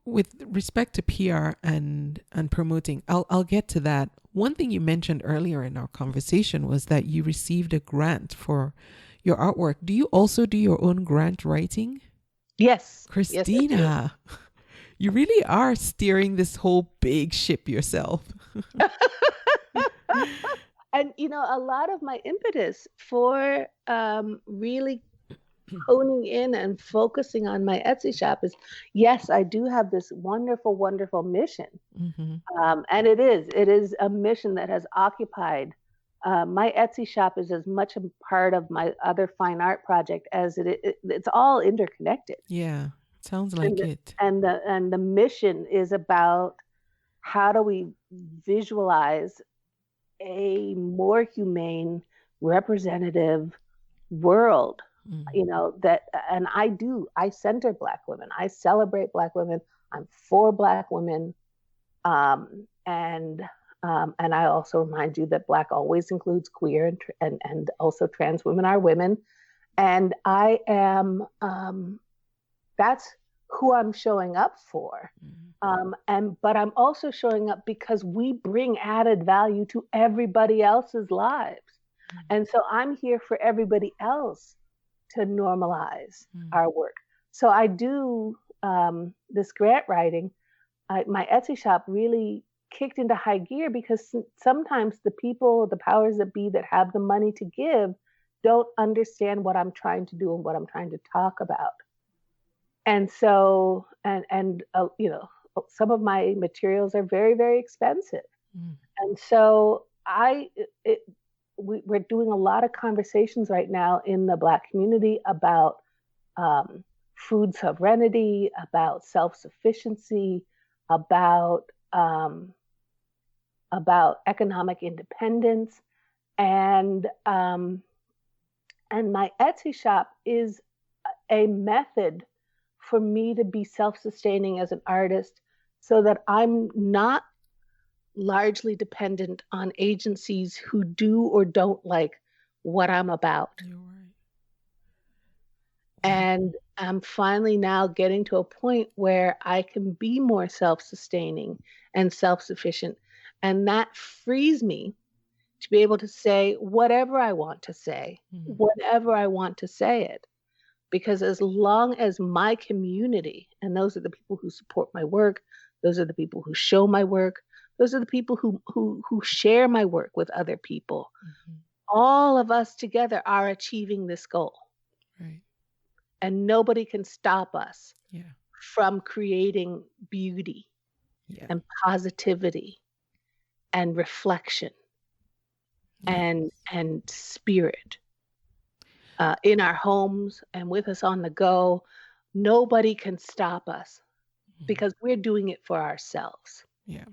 with respect to PR and promoting, I'll get to that. One thing you mentioned earlier in our conversation was that you received a grant for your artwork. Do you also do your own grant writing? yes, I do. Christina, you really are steering this whole big ship yourself. And a lot of my impetus for really honing in and focusing on my Etsy shop is, yes, I do have this wonderful, wonderful mission. Mm-hmm. And it is a mission that has occupied my Etsy shop is as much a part of my other fine art project as it's all interconnected. Yeah, sounds And like it. the mission is about how do we visualize a more humane, representative world. Mm. That, and I center Black women. I celebrate Black women. I'm for Black women. And I also remind you that Black always includes queer and also trans women are women. And I am, that's who I'm showing up for. But I'm also showing up because we bring added value to everybody else's lives. And so I'm here for everybody else to normalize our work. So I do this grant writing. My Etsy shop really kicked into high gear because sometimes the powers that be that have the money to give don't understand what I'm trying to do and what I'm trying to talk about. And so, some of my materials are very, very expensive. And so we're doing a lot of conversations right now in the Black community about food sovereignty, about self-sufficiency, about economic independence, and my Etsy shop is a method for me to be self-sustaining as an artist, so that I'm not largely dependent on agencies who do or don't like what I'm about. You're right. And I'm finally now getting to a point where I can be more self-sustaining and self-sufficient. And that frees me to be able to say whatever I want to say, whenever I want to say it. Because as long as my community, and those are the people who support my work, those are the people who show my work, those are the people who share my work with other people, all of us together are achieving this goal. Right. And nobody can stop us Yeah. from creating beauty and positivity and reflection and spirit in our homes and with us on the go. Nobody can stop us because we're doing it for ourselves. Yeah.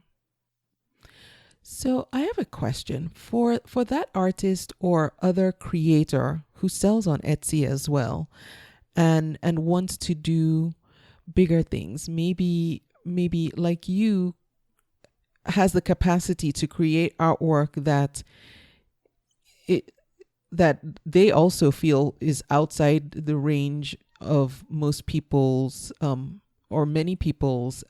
So I have a question for that artist or other creator who sells on Etsy as well, and wants to do bigger things. Maybe like you, has the capacity to create artwork that they also feel is outside the range of most people's or many people's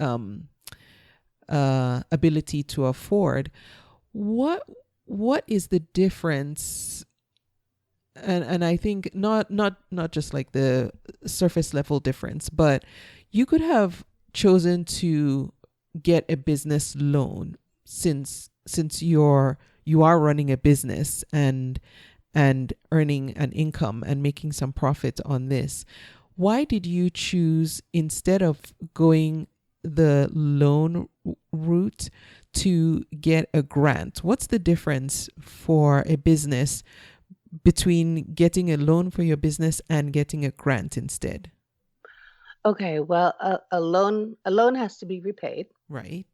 ability to afford. What is the difference? And I think not just like the surface level difference, but you could have chosen to get a business loan since you are running a business and earning an income and making some profit on this. Why did you choose, instead of going the loan route, to get a grant? What's the difference for a business between getting a loan for your business and getting a grant instead? Okay, well, a loan has to be repaid, Right.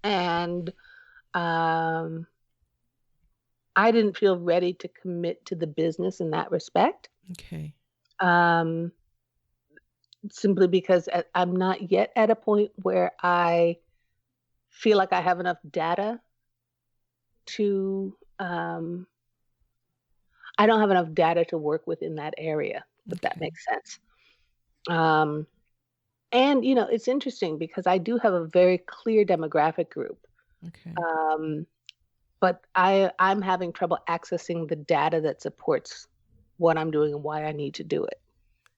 and um, I didn't feel ready to commit to the business in that respect, Okay. um, simply because I'm not yet at a point where I feel like I have enough data to. I don't have enough data to work with in that area, if that Okay. makes sense. Um, and it's interesting because I do have a very clear demographic group. Okay. Um, but I'm having trouble accessing the data that supports what I'm doing and why I need to do it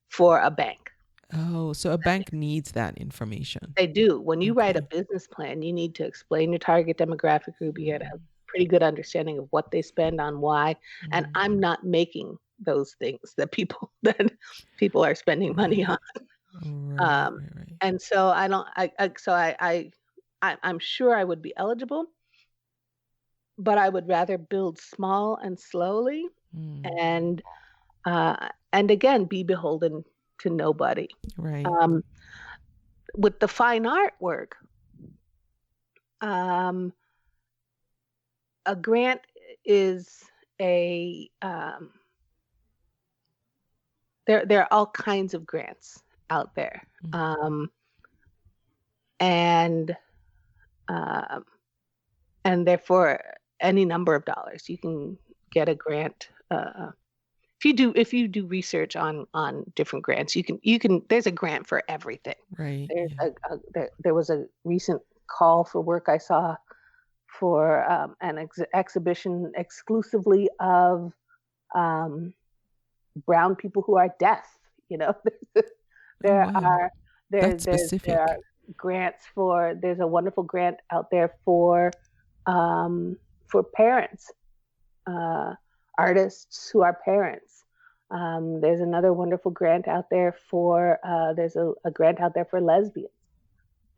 for a bank. Oh, so a bank needs that information. They do. When you write a Okay. business plan, you need to explain your target demographic group. You got to have a pretty good understanding of what they spend on why. And Mm. I'm not making those things that people are spending money on. Right. Right. And so I don't. I'm sure I would be eligible, but I would rather build small and slowly, Mm. and again be beholden to nobody. Right. Um, with the fine artwork, um, a grant is a there are all kinds of grants out there, Mm. and um, and therefore any number of dollars you can get a grant. If you do research on different grants, you can there's a grant for everything. Right. There's Yeah. there was a recent call for work I saw for an exhibition exclusively of um, brown people who are deaf. You know, Oh, there wow. are That's there are specific. grants for. There's a wonderful grant out there for parents, uh, artists who are parents. There's another wonderful grant out there for. There's a grant out there for lesbians.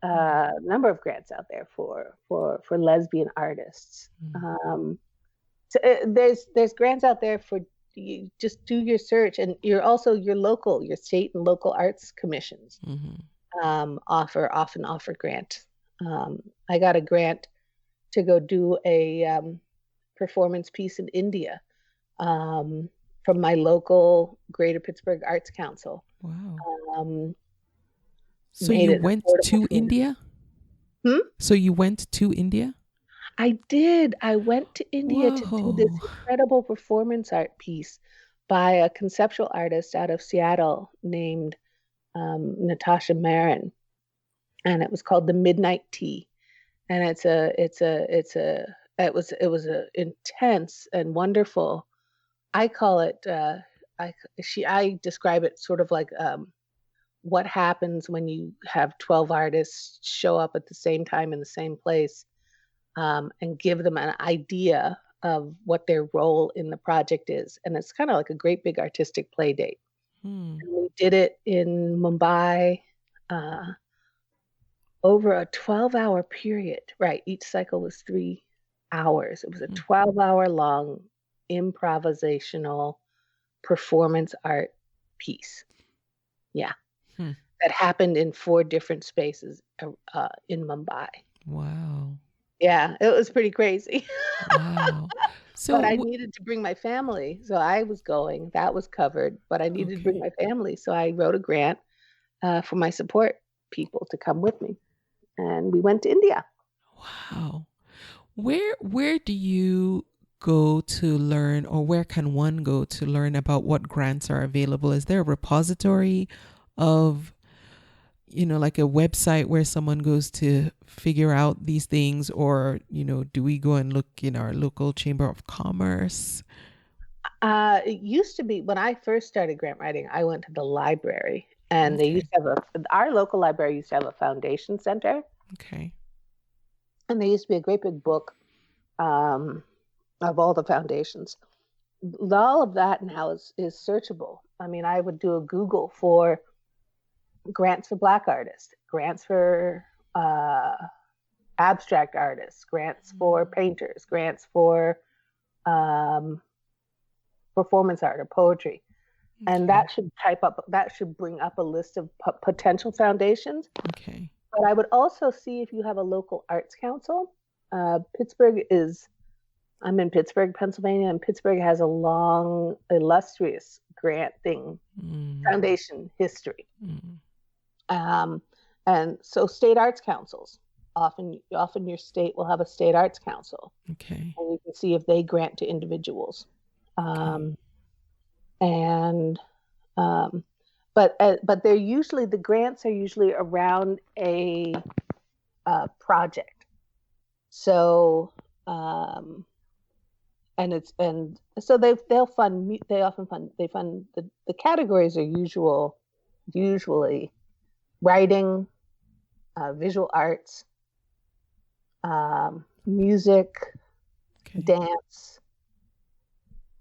Number of grants out there for lesbian artists. Mm. So there's grants out there for you. Just do your search, and your state and local arts commissions often offer grant. I got a grant to go do a performance piece in India from my local Greater Pittsburgh Arts Council. Wow. Um, So made you it went affordable to for them. India? Hmm? So you went to India? I did. I went to India to do this Whoa. incredible performance art piece by a conceptual artist out of Seattle named Natasha Marin, and it was called The Midnight Tea. And it was a intense and wonderful. I call it. I describe it sort of like what happens when you have 12 artists show up at the same time in the same place, and give them an idea of what their role in the project is. And it's kind of like a great big artistic play date. Hmm. And we did it in Mumbai uh, over a 12-hour period, right? Each cycle was 3 hours. It was a Hmm. 12-hour long improvisational performance art piece. Yeah. Hmm. That happened in 4 different spaces in Mumbai. Wow. Yeah, it was pretty crazy. Wow. But So, I needed to bring my family, so I was going. That was covered, but I needed to bring okay. my family, so I wrote a grant for my support people to come with me, and we went to India. Wow. Where do you go to learn, or where can one go to learn about what grants are available? Is there a repository of like a website where someone goes to figure out these things, or, do we go and look in our local chamber of commerce? It used to be when I first started grant writing, I went to the library, and they used to have our local library used to have a foundation center. Okay. And there used to be a great big book of all the foundations. All of that now is searchable. I mean, I would do a Google for grants for Black artists, grants for abstract artists, grants for painters, grants for performance art or poetry. Okay. And that should bring up a list of potential foundations. Okay. But I would also see if you have a local arts council. I'm in Pittsburgh, Pennsylvania, and Pittsburgh has a long, illustrious granting foundation history. And so state arts councils, often your state will have a state arts council. Okay. And you can see if they grant to individuals. But they're usually, the grants are usually around a project. So so they often fund the categories are usually writing, visual arts, music, dance,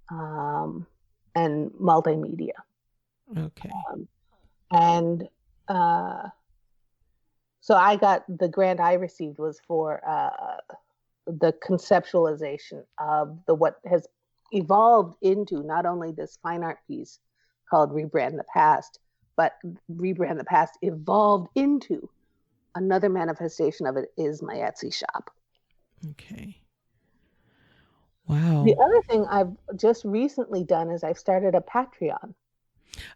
and multimedia. Okay. So the grant I received was for the conceptualization of what has evolved into not only this fine art piece called Rebrand the Past, but Rebrand the Past evolved into another manifestation of it is my Etsy shop. Okay. Wow. The other thing I've just recently done is I've started a Patreon.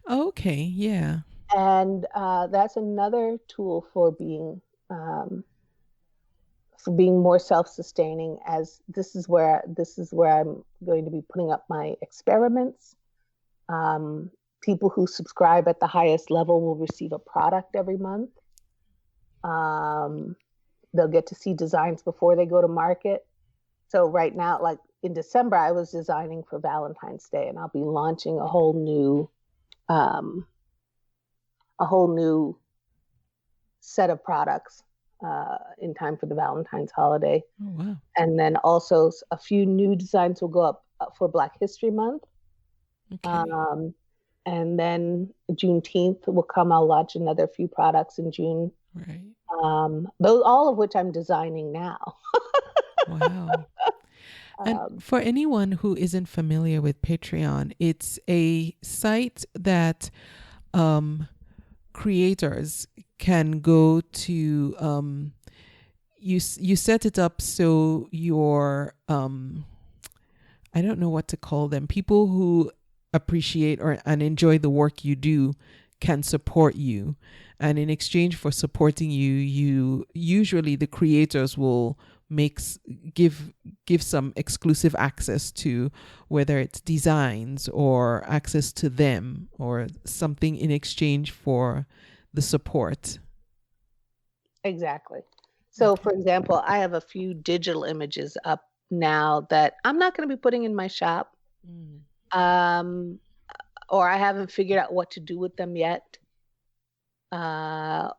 Okay, yeah. And that's another tool for being more self-sustaining, as this is where I'm going to be putting up my experiments. People who subscribe at the highest level will receive a product every month. They'll get to see designs before they go to market. So right now, like in December, I was designing for Valentine's Day, and I'll be launching a whole new set of products in time for the Valentine's holiday. Oh, wow. And then also a few new designs will go up for Black History Month. Okay. And then Juneteenth will come. I'll launch another few products in June. Right. Those, all of which I'm designing now. Wow. And for anyone who isn't familiar with Patreon, it's a site that creators can go to. You set it up so your I don't know what to call them. People who appreciate and enjoy the work you do can support you, and in exchange for supporting you usually the creators will give some exclusive access to, whether it's designs or access to them or something in exchange for the support. Exactly. So for example, I have a few digital images up now that I'm not going to be putting in my shop. Or I haven't figured out what to do with them yet. I'll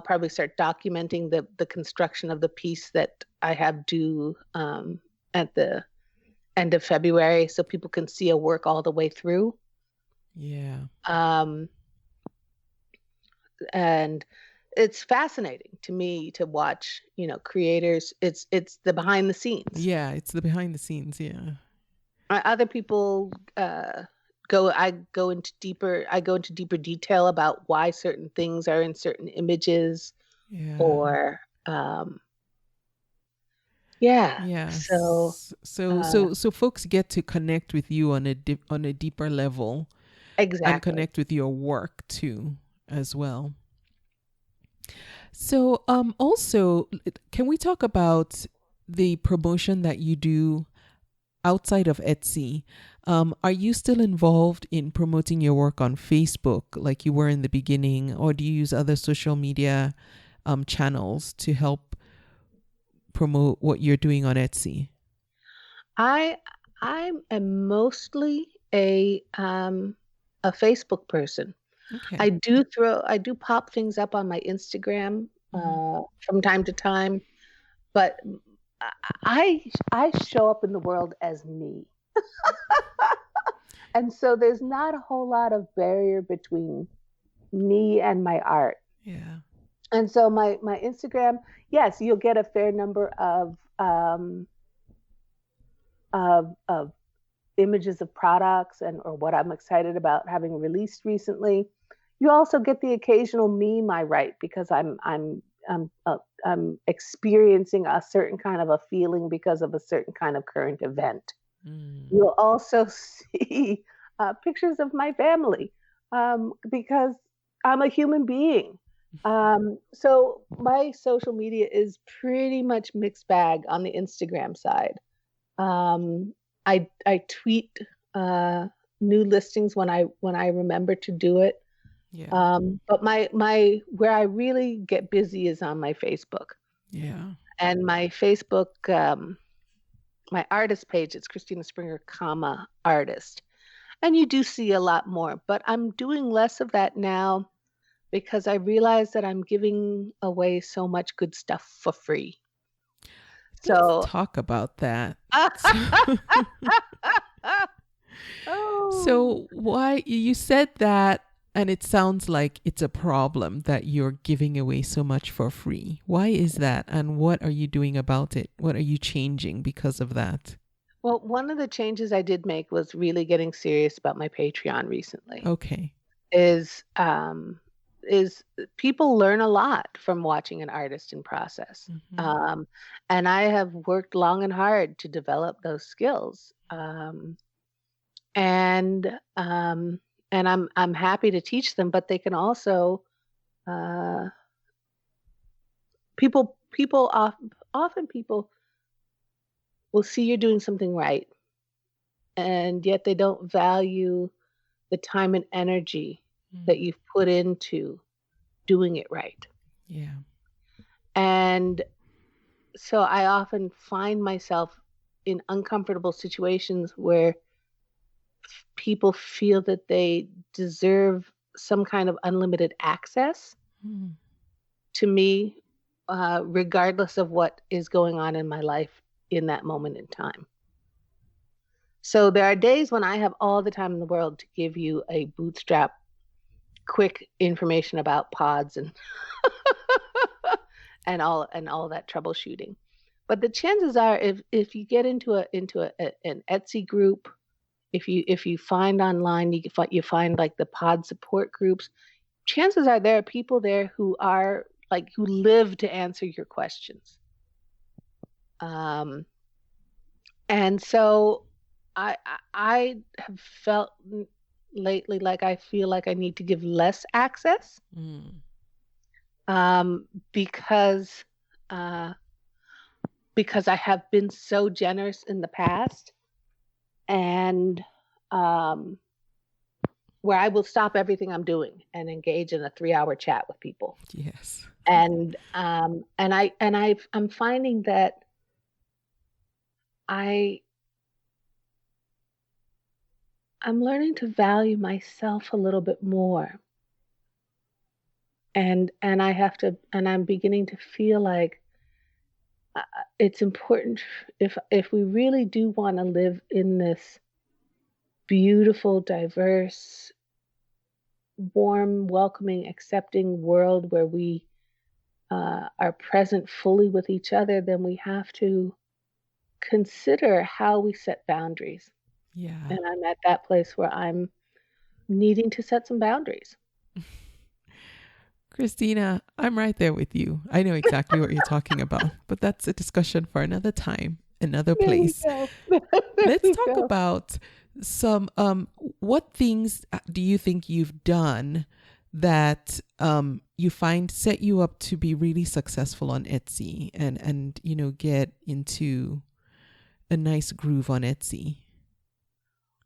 probably start documenting the construction of the piece that I have due at the end of February, so people can see a work all the way through. Yeah. And it's fascinating to me to watch, creators. It's the behind the scenes. Yeah, it's the behind the scenes. Yeah. Other people I go into deeper detail about why certain things are in certain images. Yeah. Or yeah. So folks get to connect with you on a deeper level. Exactly. And connect with your work too as well. So also, can we talk about the promotion that you do outside of Etsy? Are you still involved in promoting your work on Facebook like you were in the beginning, or do you use other social media channels to help promote what you're doing on Etsy? I am mostly a Facebook person. Okay. I do pop things up on my Instagram from time to time, but I show up in the world as me. And so there's not a whole lot of barrier between me and my art. Yeah. And so my Instagram, yes, you'll get a fair number of images of products or what I'm excited about having released recently. You also get the occasional meme I write because I'm experiencing a certain kind of a feeling because of a certain kind of current event. You'll also see pictures of my family because I'm a human being. So my social media is pretty much mixed bag on the Instagram side. I tweet new listings when I remember to do it. Yeah. But my where I really get busy is on my Facebook. Yeah. And my Facebook, my artist page, it's Christina Springer, artist. And you do see a lot more, but I'm doing less of that now because I realize that I'm giving away so much good stuff for free. So Let's talk about that. Oh. So why you said that, and it sounds like it's a problem that you're giving away so much for free. Why is that? And what are you doing about it? What are you changing because of that? Well, one of the changes I did make was really getting serious about my Patreon recently. Okay. Is people learn a lot from watching an artist in process. And I have worked long and hard to develop those skills. And I'm happy to teach them, but they can also often people will see you're doing something right, and yet they don't value the time and energy that you've put into doing it right. Yeah. And so I often find myself in uncomfortable situations where people feel that they deserve some kind of unlimited access to me, regardless of what is going on in my life in that moment in time. So there are days when I have all the time in the world to give you a bootstrap, quick information about pods and and all that troubleshooting. But the chances are, if you get into an Etsy group, if you find online, you find like the pod support groups, chances are there are people there who are like who live to answer your questions. And so I have felt lately like I feel like I need to give less access because I have been so generous in the past, and where I will stop everything I'm doing and engage in a 3-hour chat with people. Yes. And I'm finding that I'm learning to value myself a little bit more. And I'm beginning to feel like it's important if we really do want to live in this beautiful, diverse, warm, welcoming, accepting world where we are present fully with each other, then we have to consider how we set boundaries. Yeah. And I'm at that place where I'm needing to set some boundaries. Christina, I'm right there with you. I know exactly what you're talking about, but that's a discussion for another time, another place. Let's talk about some, what things do you think you've done that you find set you up to be really successful on Etsy and get into a nice groove on Etsy?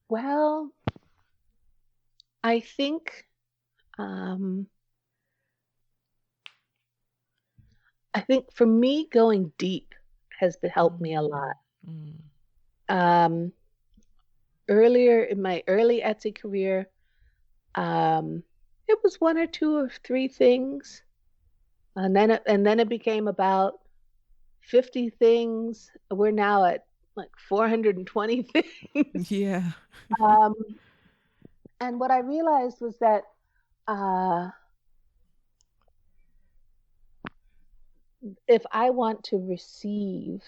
Well, I think for me, going deep has helped me a lot. Mm. Um, Earlier in my early Etsy career, it was one or two or three things, and then it became about 50 things. We're now at like 420 things. Yeah. Um, and what I realized was that uh, if I want to receive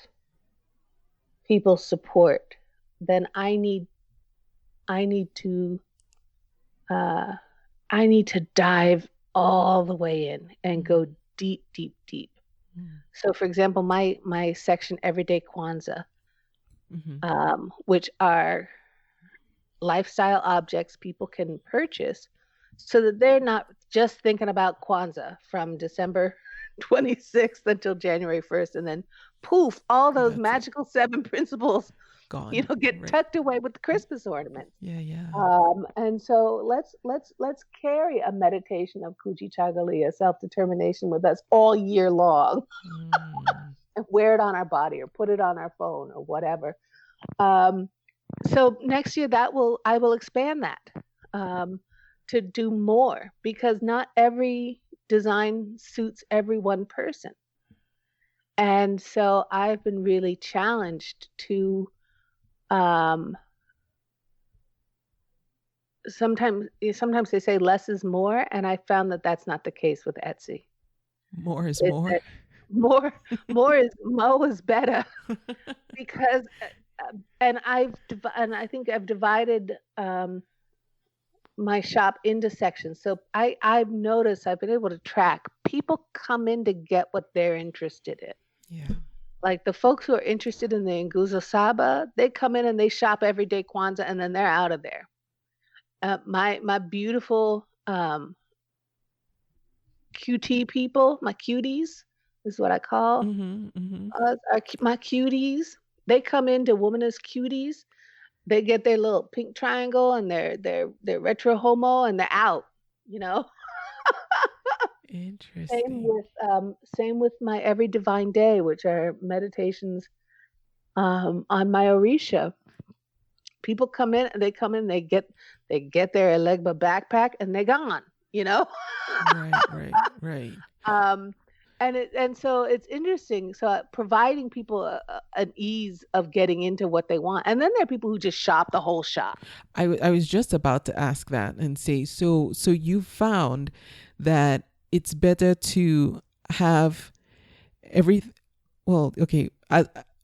people's support, then I need to uh, I need to dive all the way in and go deep, deep, deep. Mm. So, for example, my section Everyday Kwanzaa, Mm-hmm. which are lifestyle objects people can purchase, so that they're not just thinking about Kwanzaa from December 26th until January 1st, and then poof, all those That's it. magical 7 principles, Gone. get Right. tucked away with the Christmas ornaments. Yeah, yeah. And so let's carry a meditation of Kujichagulia, self-determination, with us all year long, Mm. and wear it on our body or put it on our phone or whatever. So next year I will expand that to do more, because not every design suits every one person. And so I've been really challenged to um, sometimes they say less is more, and I found that that's not the case with Etsy. More is It, more. it more more is better, because and I think I've divided my shop into sections. So I've noticed, I've been able to track people come in to get what they're interested in. Yeah. Like the folks who are interested in the Nguzo Saba, they come in and they shop Everyday Kwanzaa, and then they're out of there. My beautiful QT people, my cuties is what I call Mm-hmm. Mm-hmm. my cuties. They come into Womanist Cuties. They get their little pink triangle and their retro homo, and they're out. You know. Interesting. Same with my Every Divine Day, which are meditations on my Orisha. People come in, they get their Elegba backpack, and they're gone. You know. Right, right, right. um, and so it's interesting. So providing people an ease of getting into what they want, and then there are people who just shop the whole shop. I was just about to ask that and say, so you found that it's better to have every, well, okay,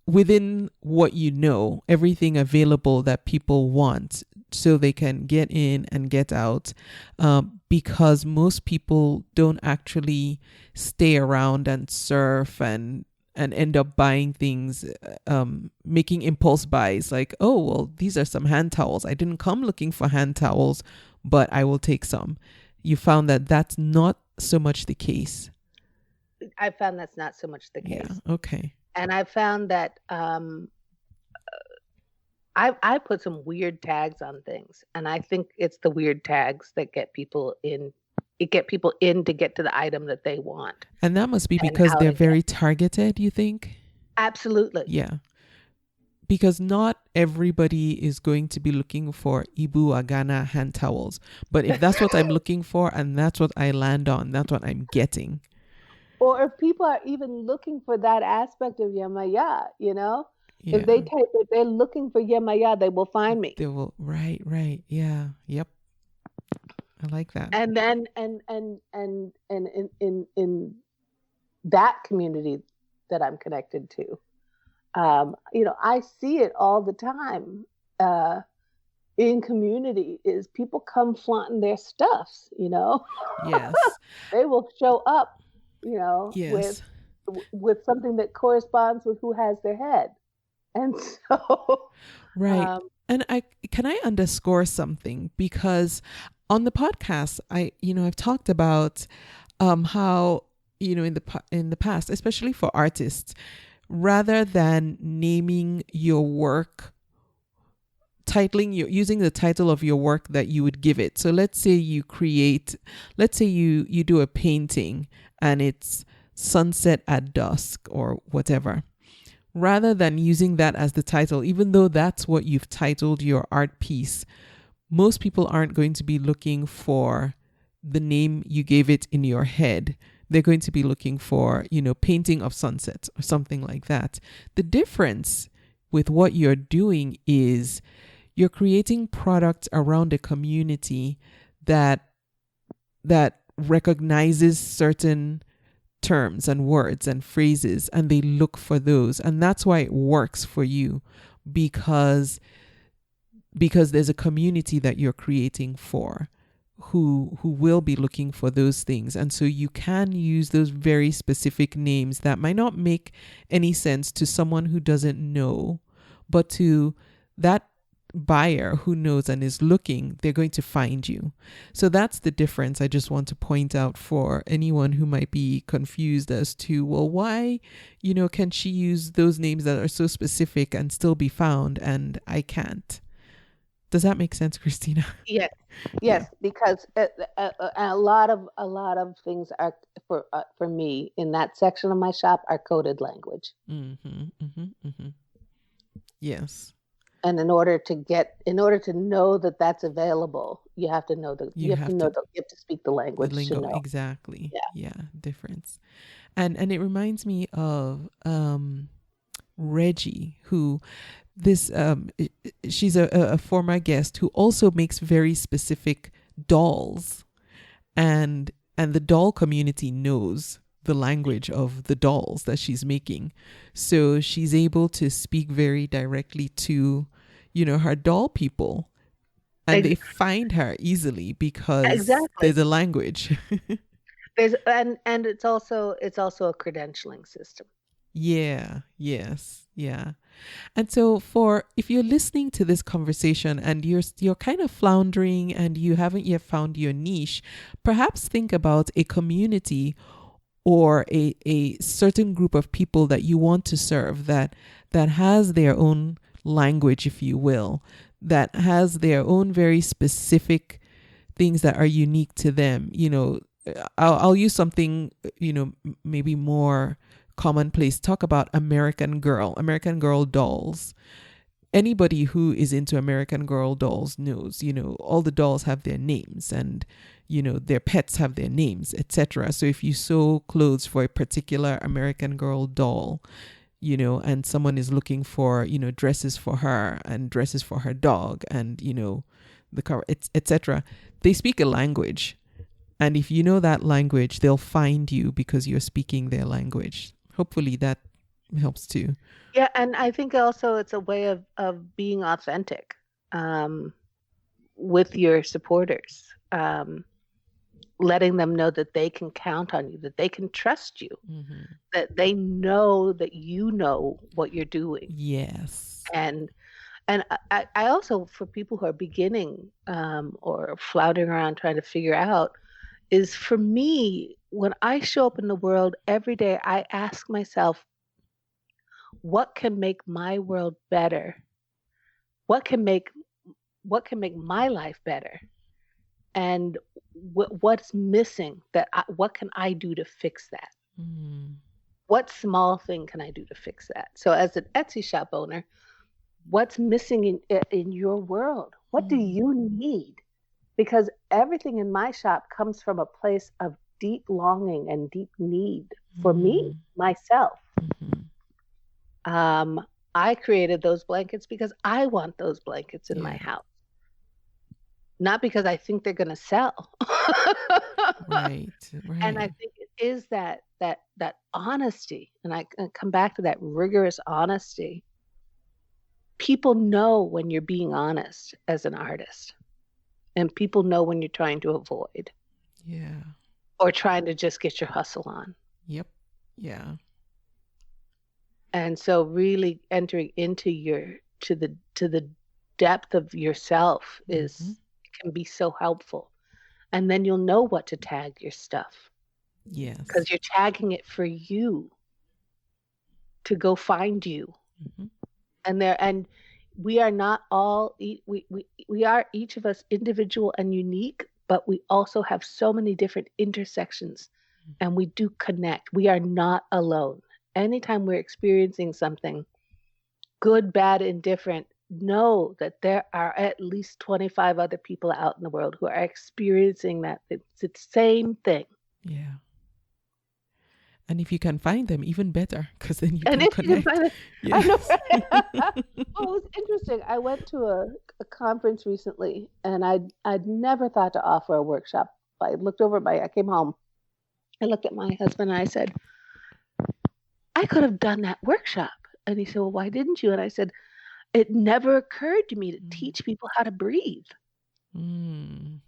within what you know, everything available that people want, so they can get in and get out, because most people don't actually stay around and surf and end up buying things, making impulse buys, like, oh, well, these are some hand towels. I didn't come looking for hand towels, but I will take some. You found that that's not so much the case. I found that's not so much the case. Yeah. Okay. And I found that I put some weird tags on things, and I think it's the weird tags that get people in. It get people in to get to the item that they want. And that must be and because how they're to very get. targeted, you think? Absolutely. Yeah. Because not everybody is going to be looking for Ibu Agana hand towels. But if that's what I'm looking for and that's what I land on, that's what I'm getting. Or if people are even looking for that aspect of Yemaya, you know, Yeah. if they're looking for Yemaya, they will find me. They will. Right. Yeah. Yep. I like that. And then and in that community that I'm connected to, I see it all the time in community, is people come flaunting their stuffs, Yes. They will show up, Yes. with something that corresponds with who has their head. And so right. And can I underscore something, because on the podcast, I've talked about how, in the past, especially for artists, rather than naming your work using the title of your work that you would give it. So let's say you do a painting and it's Sunset at Dusk or whatever. Rather than using that as the title, even though that's what you've titled your art piece, most people aren't going to be looking for the name you gave it in your head. They're going to be looking for, painting of sunset or something like that. The difference with what you're doing is you're creating products around a community that recognizes certain terms and words and phrases, and they look for those. And that's why it works for you, because there's a community that you're creating for who will be looking for those things. And so you can use those very specific names that might not make any sense to someone who doesn't know, but to that buyer who knows and is looking, they're going to find you. So that's the difference I just want to point out for anyone who might be confused as to, well, why, can she use those names that are so specific and still be found and I can't? Does that make sense, Christina? Yes, yeah. Because a lot of things are for me in that section of my shop are coded language. Yes. And in order to know that that's available, you have to know you have to speak the language. The lingo, to know. Exactly. Yeah, difference. And it reminds me of Reggie, who she's a former guest who also makes very specific dolls, and the doll community knows the language of the dolls that she's making, so she's able to speak very directly to her doll people, and they find her easily because there's a language. and it's also a credentialing system. Yeah. Yes. Yeah. And so if you're listening to this conversation and you're kind of floundering and you haven't yet found your niche, perhaps think about a community or a certain group of people that you want to serve that has their own language, if you will, that has their own very specific things that are unique to them. I'll use something, maybe more commonplace. Talk about American Girl dolls. Anybody who is into American Girl dolls knows, all the dolls have their names and, their pets have their names, etc. So if you sew clothes for a particular American Girl doll, and someone is looking for, dresses for her and dresses for her dog and, the cover, etc., they speak a language. And if you know that language, they'll find you because you're speaking their language. Hopefully that helps too. Yeah, and I think also it's a way of being authentic with your supporters, letting them know that they can count on you, that they can trust you, that they know that you know what you're doing. Yes. And I also, for people who are beginning or floundering around trying to figure out, is for me, when I show up in the world every day, I ask myself, what can make my world better? What can make my life better? And what's missing? What can I do to fix that? What small thing can I do to fix that? So as an Etsy shop owner, what's missing in your world? What do you need? Because everything in my shop comes from a place of deep longing and deep need for me, myself. I created those blankets because I want those blankets in my house, not because I think they're going to sell. Right. And I think it is that honesty, and I come back to that rigorous honesty. People know when you're being honest as an artist. And people know when you're trying to avoid. Yeah. Or trying to just get your hustle on. Yep. Yeah. And so really entering into to the depth of yourself can be so helpful. And then you'll know what to tag your stuff. Yes. Because you're tagging it for you to go find you. And we are not all we are each of us individual and unique, but we also have so many different intersections, and we do connect. We are not alone. Anytime we're experiencing something, good, bad, indifferent, know that there are at least 25 other people out in the world who are experiencing that. It's the same thing. Yeah. And if you can find them, even better, because then you And can if you can connect. find it, I know. Yes. Right? Well, it was interesting. I went to a conference recently, and I'd never thought to offer a workshop. I came home, I looked at my husband, and I said, I could have done that workshop. And he said, well, why didn't you? And I said, it never occurred to me to teach people how to breathe. Mm.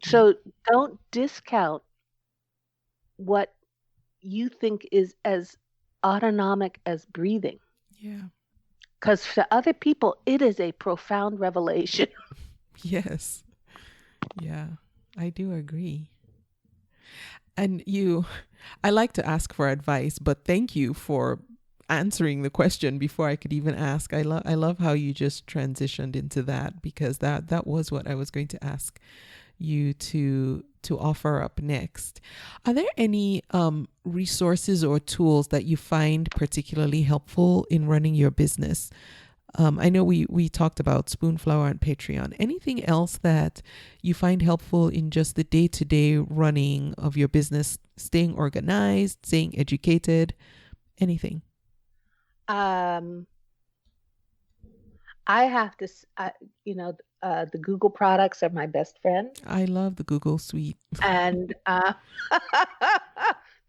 So don't discount what you think is as autonomic as breathing. Yeah. Because for other people, it is a profound revelation. Yes. Yeah, I do agree. And I like to ask for advice, but thank you for answering the question before I could even ask. I love how you just transitioned into that, because that was what I was going to ask you to offer up next. Are there any resources or tools that you find particularly helpful in running your business? I know we talked about Spoonflower and Patreon. Anything else that you find helpful in just the day-to-day running of your business, staying organized, staying educated, anything? I have to, the Google products are my best friend, I love the Google Suite. and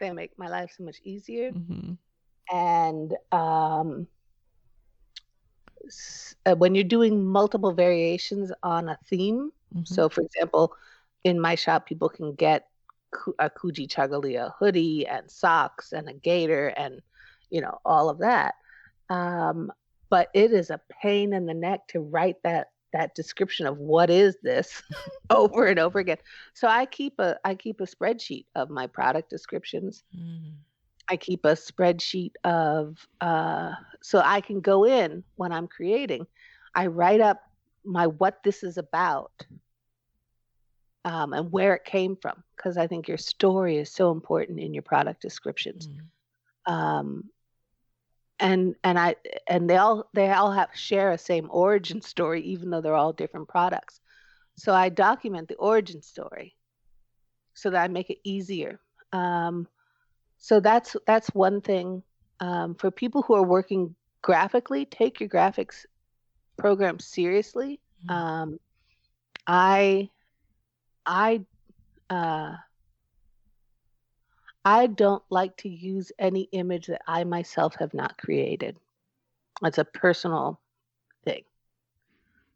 they make my life so much easier. Mm-hmm. And when you're doing multiple variations on a theme, so for example, in my shop, people can get a Kuji Chagalia hoodie and socks and a gator and, all of that. But it is a pain in the neck to write that description of what is this over and over again. So I keep a spreadsheet of my product descriptions. I keep a spreadsheet of so I can go in when I'm creating. I write up what this is about, and where it came from, because I think your story is so important in your product descriptions. And they all share a same origin story, even though they're all different products. So I document the origin story so that I make it easier. So that's one thing. For people who are working graphically, take your graphics program seriously. I don't like to use any image that I myself have not created. It's a personal thing.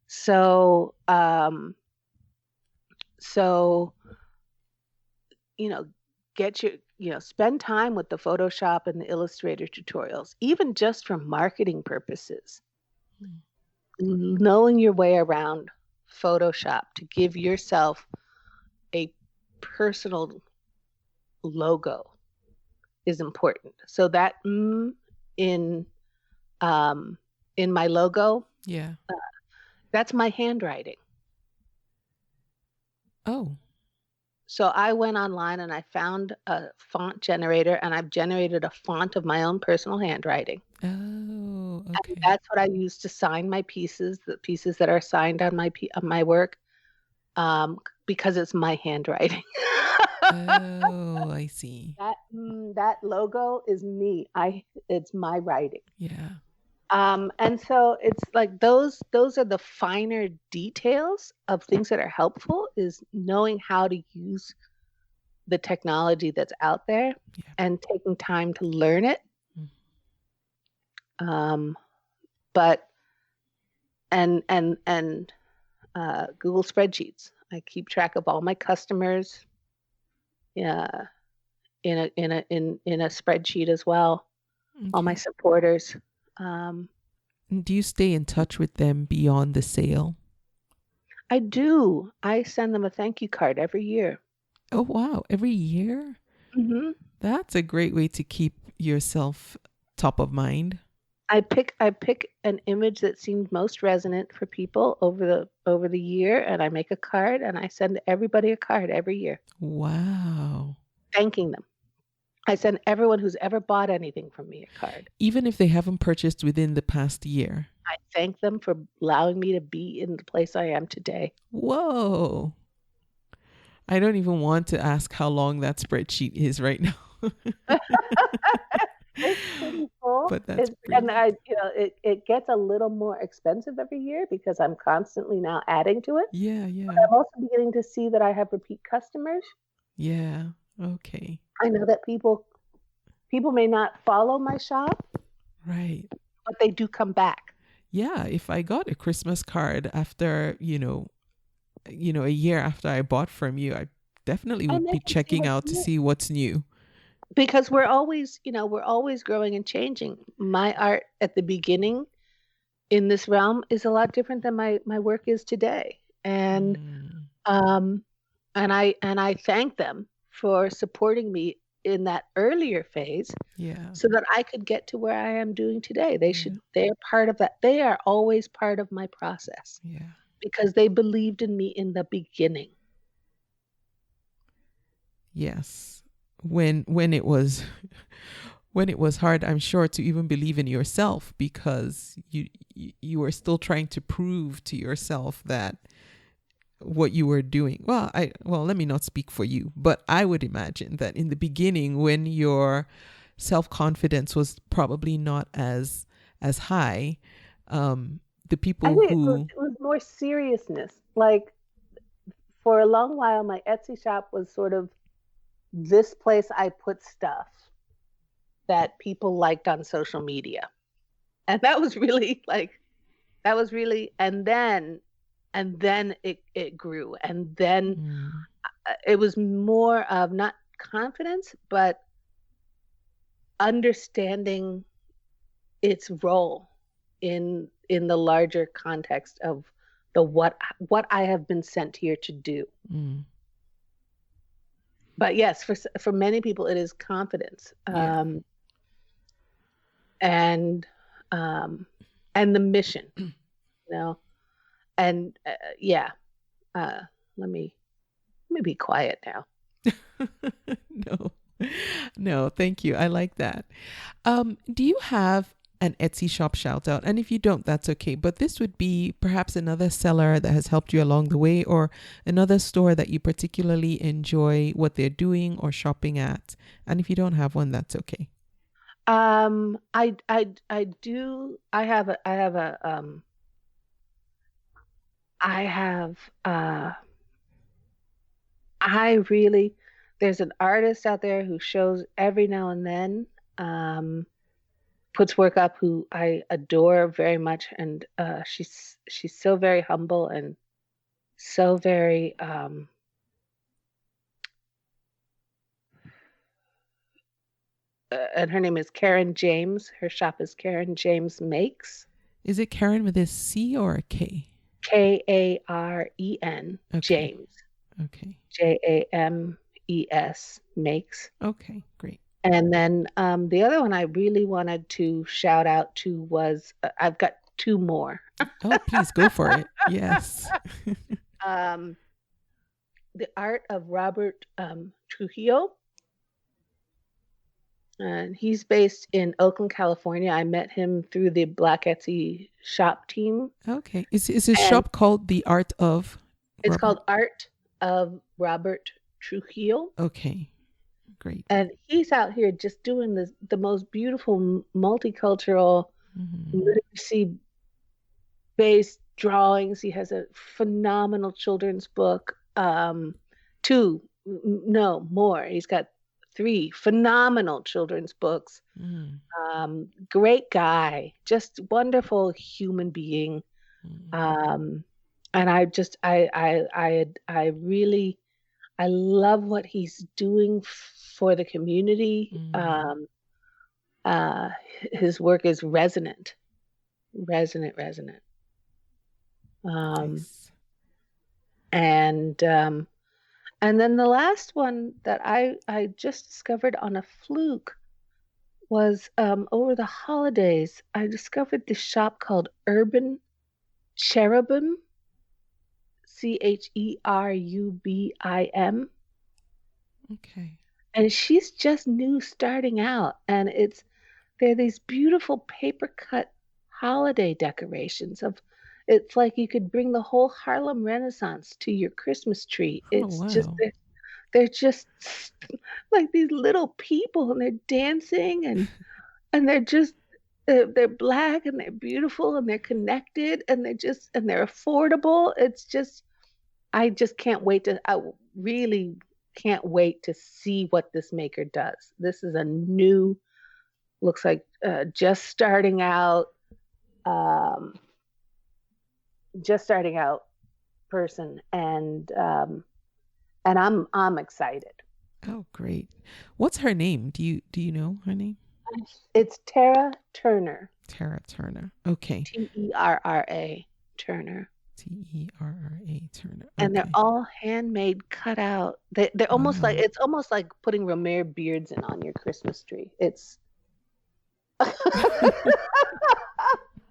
So, spend time with the Photoshop and the Illustrator tutorials, even just for marketing purposes. Knowing your way around Photoshop to give yourself a personal logo is important. So that in my logo, that's my handwriting. Oh. So I went online and I found a font generator, and I've generated a font of my own personal handwriting. Oh, okay. And that's what I use to sign my pieces, the pieces that are signed on my work, because it's my handwriting. Oh, I see. That logo is me. It's my writing. Yeah. And so it's like those are the finer details of things that are helpful, is knowing how to use the technology that's out there and taking time to learn it. But Google spreadsheets. I keep track of all my customers. Yeah, in a spreadsheet as well. Okay. All my supporters. Do you stay in touch with them beyond the sale? I do. I send them a thank you card every year. Oh, wow. Every year? That's a great way to keep yourself top of mind. I pick an image that seemed most resonant for people over the year, and I make a card, and I send everybody a card every year Wow. thanking them. I send everyone who's ever bought anything from me a card. Even if they haven't purchased within the past year. I thank them for allowing me to be in the place I am today. Whoa. I don't even want to ask how long that spreadsheet is right now. It's pretty full. But that's And brilliant. it gets a little more expensive every year because I'm constantly now adding to it. Yeah, But yeah. I'm also beginning to see that I have repeat customers. Yeah. Okay. I know that people may not follow my shop, Right. but they do come back. Yeah, if I got a Christmas card after, a year after I bought from you, I definitely And would they be can see checking what's out to new. see what's new. Because we're always growing and changing. My art at the beginning in this realm is a lot different than my work is today. And Mm, um and I thank them for supporting me in that earlier phase yeah. so that I could get to where I am doing today. Yeah. They're part of that. They are always part of my process Yeah. because they believed in me in the beginning. Yes. When it was when it was hard, I'm sure, to even believe in yourself because you were still trying to prove to yourself that what you were doing. Well, let me not speak for you, but I would imagine that in the beginning when your self-confidence was probably not as high, the I people think who it was more seriousness. Like for a long while, my Etsy shop was sort of this place I put stuff that people liked on social media. And that was really and then it grew. And then mm, it was more of not confidence, but understanding its role in the larger context of the what I have been sent here to do. mm, But yes, for many people, it is confidence, yeah. and um, and the mission, you know. And yeah, uh, let me be quiet now. No. No, thank you. I like that. Do you have an Etsy shop shout out? And if you don't, that's okay. But this would be perhaps another seller that has helped you along the way, or another store that you particularly enjoy what they're doing or shopping at. And if you don't have one, that's okay. I do. I have I really there's an artist out there who shows every now and then, um, puts work up who I adore very much, and she's so very humble and so very and her name is Karen James. Her shop is Karen James Makes. Is it Karen with a C or a K? Karen Okay. James. Okay. James Makes. Okay. Great. And then the other one I really wanted to shout out to was I've got two more. Oh, please go for it. Yes. Um, the art of Robert Trujillo. And he's based in Oakland, California. I met him through the Black Etsy shop team. Okay. Is his And shop called The Art of it's Robert? called Art of Robert Trujillo. Okay. Great. And he's out here just doing the most beautiful multicultural Mm-hmm. literacy based drawings. He has a phenomenal children's book. Two, no, more. He's got three phenomenal children's books. Mm, Great guy, just wonderful human being. mm, Um, and I really I love what he's doing for the community. mm. Uh, his work is resonant. Um, Nice. and and then the last one that I just discovered on a fluke was over the holidays, I discovered this shop called Urban Cherubim, Cherubim. Okay. And she's just new starting out. And they're these beautiful paper cut holiday decorations it's like you could bring the whole Harlem Renaissance to your Christmas tree. Oh, It's just wow. they're just like these little people, and they're dancing, and they're black, and they're beautiful, and they're connected, and they're affordable. I just can't wait I really can't wait to see what this maker does. This is a new, looks like just starting out, um, person, and I'm excited. Oh, great. What's her name? Do you know her name? It's Tara Turner, Tara Turner. Okay. Terra Turner. Terra Turner. And they're Okay. all handmade, cut out. They're almost like, Wow. it's almost like putting Romare beards in on your Christmas tree. It's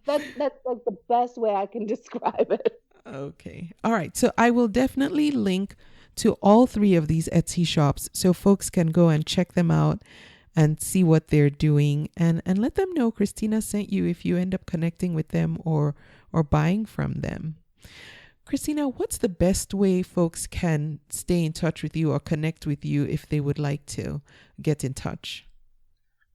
that's like the best way I can describe it. Okay. All right. So I will definitely link to all three of these Etsy shops so folks can go and check them out and see what they're doing, and let them know Christina sent you if you end up connecting with them or buying from them. Christina, what's the best way folks can stay in touch with you or connect with you if they would like to get in touch?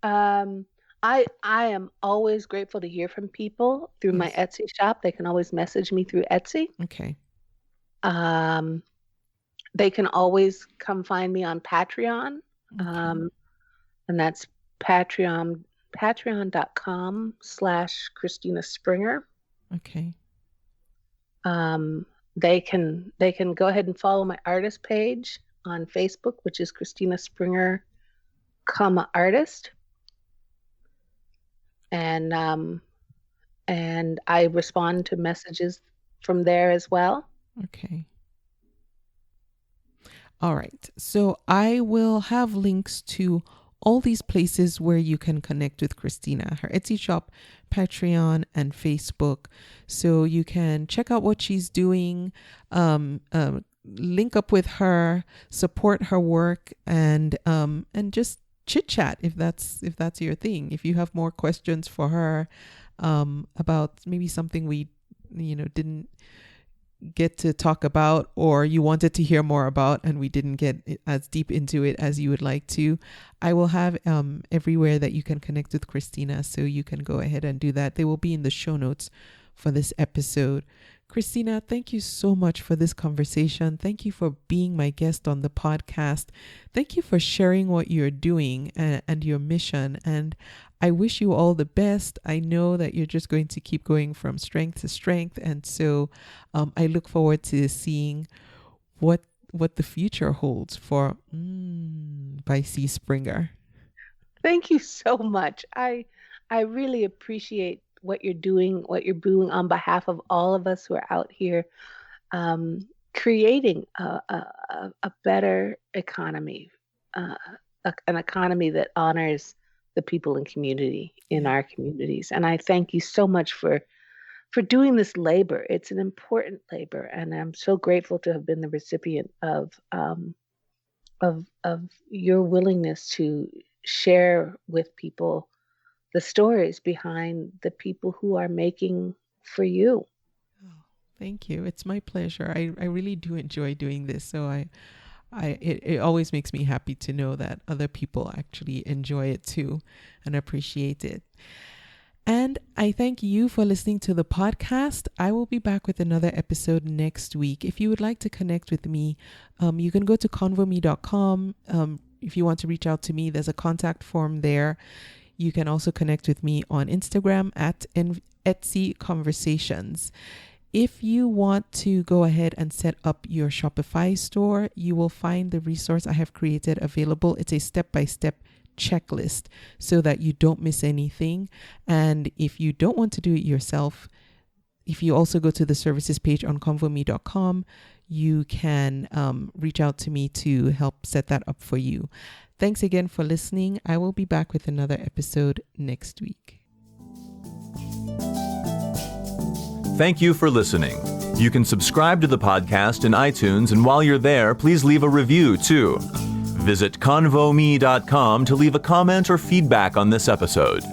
Um, I am always grateful to hear from people through my Yes. Etsy shop. They can always message me through Etsy. Okay. Um, they can always come find me on Patreon. Okay. And that's patreon.com/Christina Springer. Okay. They can go ahead and follow my artist page on Facebook, which is Christina Springer, artist. And I respond to messages from there as well. Okay. All right. So I will have links to all these places where you can connect with Christina, her Etsy shop, Patreon, and Facebook. So you can check out what she's doing, link up with her, support her work, and just chit chat if that's your thing. If you have more questions for her about maybe something we didn't get to talk about, or you wanted to hear more about and we didn't get as deep into it as you would like to, I will have everywhere that you can connect with Christina, so you can go ahead and do that. They will be in the show notes for this episode. Christina, thank you so much for this conversation. Thank you for being my guest on the podcast. Thank you for sharing what you're doing and your mission. And I wish you all the best. I know that you're just going to keep going from strength to strength. And so I look forward to seeing what the future holds for by C. Springer. Thank you so much. I really appreciate what you're doing on behalf of all of us who are out here, creating a better economy, an economy that honors the people in our communities. And I thank you so much for doing this labor. It's an important labor, and I'm so grateful to have been the recipient of your willingness to share with people the stories behind the people who are making for you. Oh, thank you. It's my pleasure. I really do enjoy doing this. So it always makes me happy to know that other people actually enjoy it too and appreciate it. And I thank you for listening to the podcast. I will be back with another episode next week. If you would like to connect with me, you can go to convome.com. If you want to reach out to me, there's a contact form there. You can also connect with me on Instagram at Etsy Conversations. If you want to go ahead and set up your Shopify store, you will find the resource I have created available. It's a step-by-step checklist so that you don't miss anything. And if you don't want to do it yourself, if you also go to the services page on convome.com, you can reach out to me to help set that up for you. Thanks again for listening. I will be back with another episode next week. Thank you for listening. You can subscribe to the podcast in iTunes, and while you're there, please leave a review too. Visit convome.com to leave a comment or feedback on this episode.